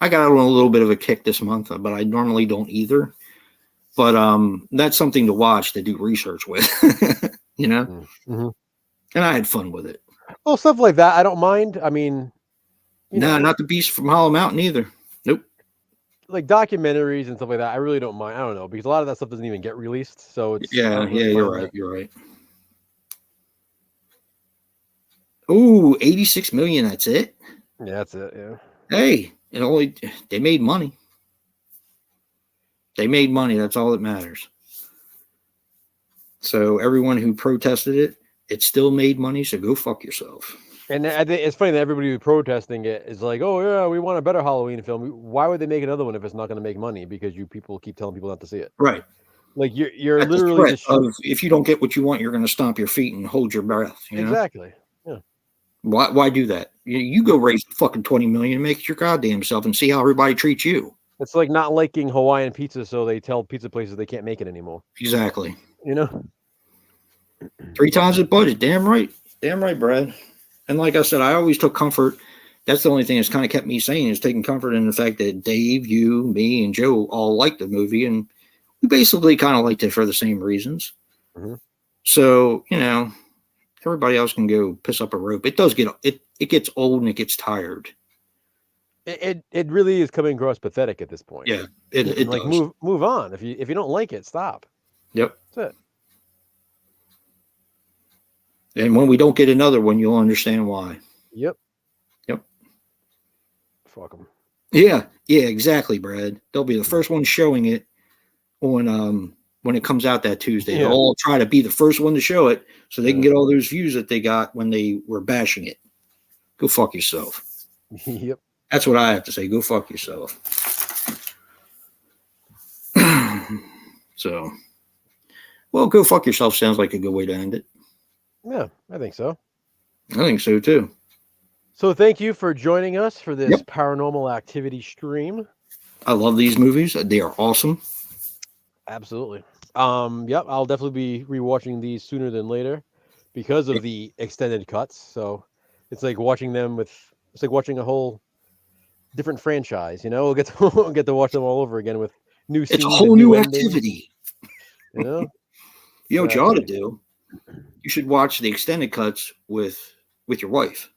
Speaker 2: I got on a little bit of a kick this month, but I normally don't either. But that's something to watch, to do research with, you know? Mm-hmm. And I had fun with it.
Speaker 1: Well, stuff like that, I don't mind. I mean,
Speaker 2: no, not the Beast from Hollow Mountain either. Nope.
Speaker 1: Like documentaries and stuff like that, I really don't mind. I don't know, because a lot of that stuff doesn't even get released. So it's
Speaker 2: you're right. You're right. Ooh, 86 million. That's it.
Speaker 1: Yeah, that's it. Yeah.
Speaker 2: Hey, they made money. They made money. That's all that matters. So everyone who protested it still made money. So go fuck yourself.
Speaker 1: And I think it's funny that everybody who's protesting it is like, oh yeah, we want a better Halloween film. Why would they make another one if it's not going to make money? Because you people keep telling people not to see it.
Speaker 2: Right.
Speaker 1: Like you're literally
Speaker 2: if you don't get what you want, you're going to stomp your feet and hold your breath.
Speaker 1: Exactly. Yeah.
Speaker 2: Why do that? You go raise fucking 20 million and make it your goddamn self and see how everybody treats you.
Speaker 1: It's like not liking Hawaiian pizza, so they tell pizza places they can't make it anymore.
Speaker 2: Exactly.
Speaker 1: 3
Speaker 2: times the budget. Damn right, Brad. And like I said, I always took comfort. That's the only thing that's kind of kept me sane, is taking comfort in the fact that Dave, you, me, and Joe all liked the movie, and we basically kind of liked it for the same reasons. Mm-hmm. So everybody else can go piss up a rope. It does it gets old and it gets tired.
Speaker 1: It really is coming across pathetic at this point.
Speaker 2: Yeah, it
Speaker 1: like
Speaker 2: does.
Speaker 1: Move on. If you don't like it, stop.
Speaker 2: Yep,
Speaker 1: that's it.
Speaker 2: And when we don't get another one, you'll understand why.
Speaker 1: Yep.
Speaker 4: Fuck them.
Speaker 2: Yeah, exactly, Brad. They'll be the first one showing it on when it comes out that Tuesday. They'll all try to be the first one to show it so they can get all those views that they got when they were bashing it. Go fuck yourself.
Speaker 4: Yep.
Speaker 2: That's what I have to say. Go fuck yourself. So, well, go fuck yourself sounds like a good way to end it.
Speaker 4: Yeah, I think so.
Speaker 2: I think so too.
Speaker 4: So thank you for joining us for this paranormal activity stream.
Speaker 2: I love these movies. They are awesome.
Speaker 4: Absolutely. Yep, I'll definitely be rewatching these sooner than later because of the extended cuts. So it's like watching them it's like watching a whole different franchise, We'll get to watch them all over again with new scenes.
Speaker 2: It's a whole new activity.
Speaker 4: You know
Speaker 2: what you ought to do? You should watch the extended cuts with your wife.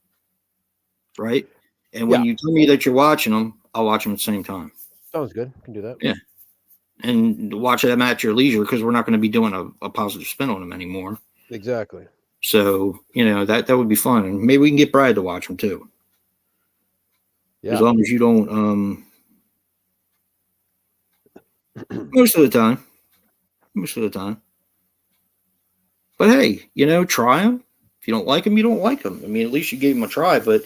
Speaker 2: Right? And when you tell me that you're watching them, I'll watch them at the same time.
Speaker 4: Sounds good. Can do that.
Speaker 2: Yeah. And watch them at your leisure because we're not going to be doing a positive spin on them anymore.
Speaker 4: Exactly.
Speaker 2: So, that would be fun. And maybe we can get Brad to watch them too. Yeah. As long as you don't, most of the time. But hey, try them. If you don't like them, you don't like them. I mean, at least you gave them a try. But,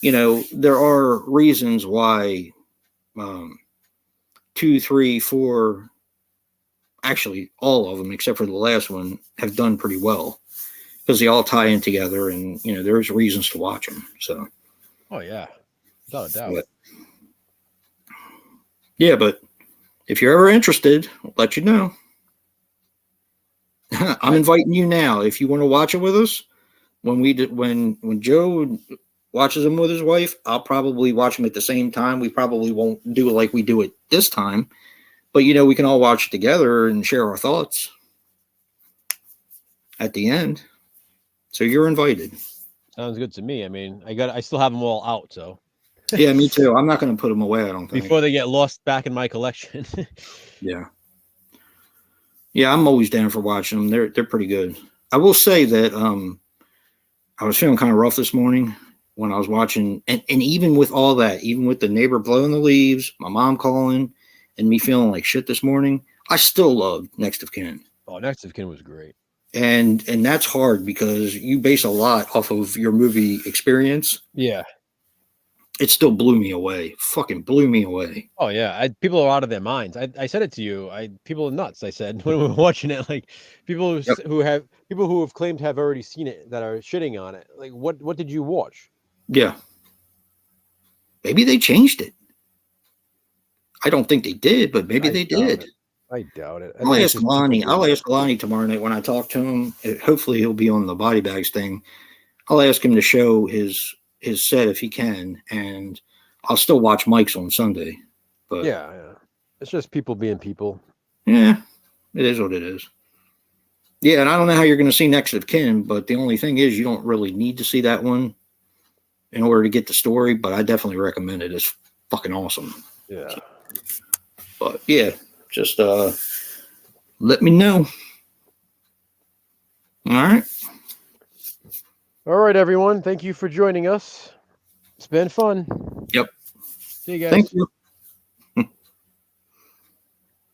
Speaker 2: there are reasons why 2, 3, 4, actually all of them, except for the last one, have done pretty well because they all tie in together and, there's reasons to watch them. So.
Speaker 4: Oh, yeah. Without a doubt.
Speaker 2: But if you're ever interested, I'll let you know. I'm inviting you now. If you want to watch it with us, when Joe watches them with his wife, I'll probably watch them at the same time. We probably won't do it like we do it this time, but we can all watch it together and share our thoughts at the end. So you're invited.
Speaker 4: Sounds good to me. I mean, I still have them all out, so.
Speaker 2: Yeah, me too. I'm not going to put them away, I don't think.
Speaker 4: Before they get lost back in my collection.
Speaker 2: Yeah, I'm always down for watching them. They're pretty good. I will say that I was feeling kind of rough this morning when I was watching, and even with all that, even with the neighbor blowing the leaves, my mom calling, and me feeling like shit this morning, I still loved Next of Kin.
Speaker 1: Oh, Next of Kin was great.
Speaker 2: And that's hard because you base a lot off of your movie experience.
Speaker 1: Yeah.
Speaker 2: It still blew me away. Fucking blew me away.
Speaker 1: Oh yeah, people are out of their minds. I said it to you. People are nuts. I said when we were watching it, like people who have claimed to have already seen it that are shitting on it. Like what did you watch?
Speaker 2: Yeah. Maybe they changed it. I don't think they did, but maybe they did.
Speaker 1: I doubt it.
Speaker 2: I'll ask Lonnie. I'll ask Lonnie tomorrow night when I talk to him. Hopefully he'll be on the body bags thing. I'll ask him to show his set if he can, and I'll still watch Mike's on Sunday. But
Speaker 1: yeah. It's just people being people.
Speaker 2: Yeah, it is what it is. Yeah, and I don't know how you're going to see Next of Kin, but the only thing is you don't really need to see that one in order to get the story, but I definitely recommend it. It's fucking awesome.
Speaker 1: Yeah.
Speaker 2: But yeah, just let me know. All right,
Speaker 1: everyone. Thank you for joining us. It's been fun.
Speaker 2: Yep.
Speaker 1: See you guys.
Speaker 2: Thank you.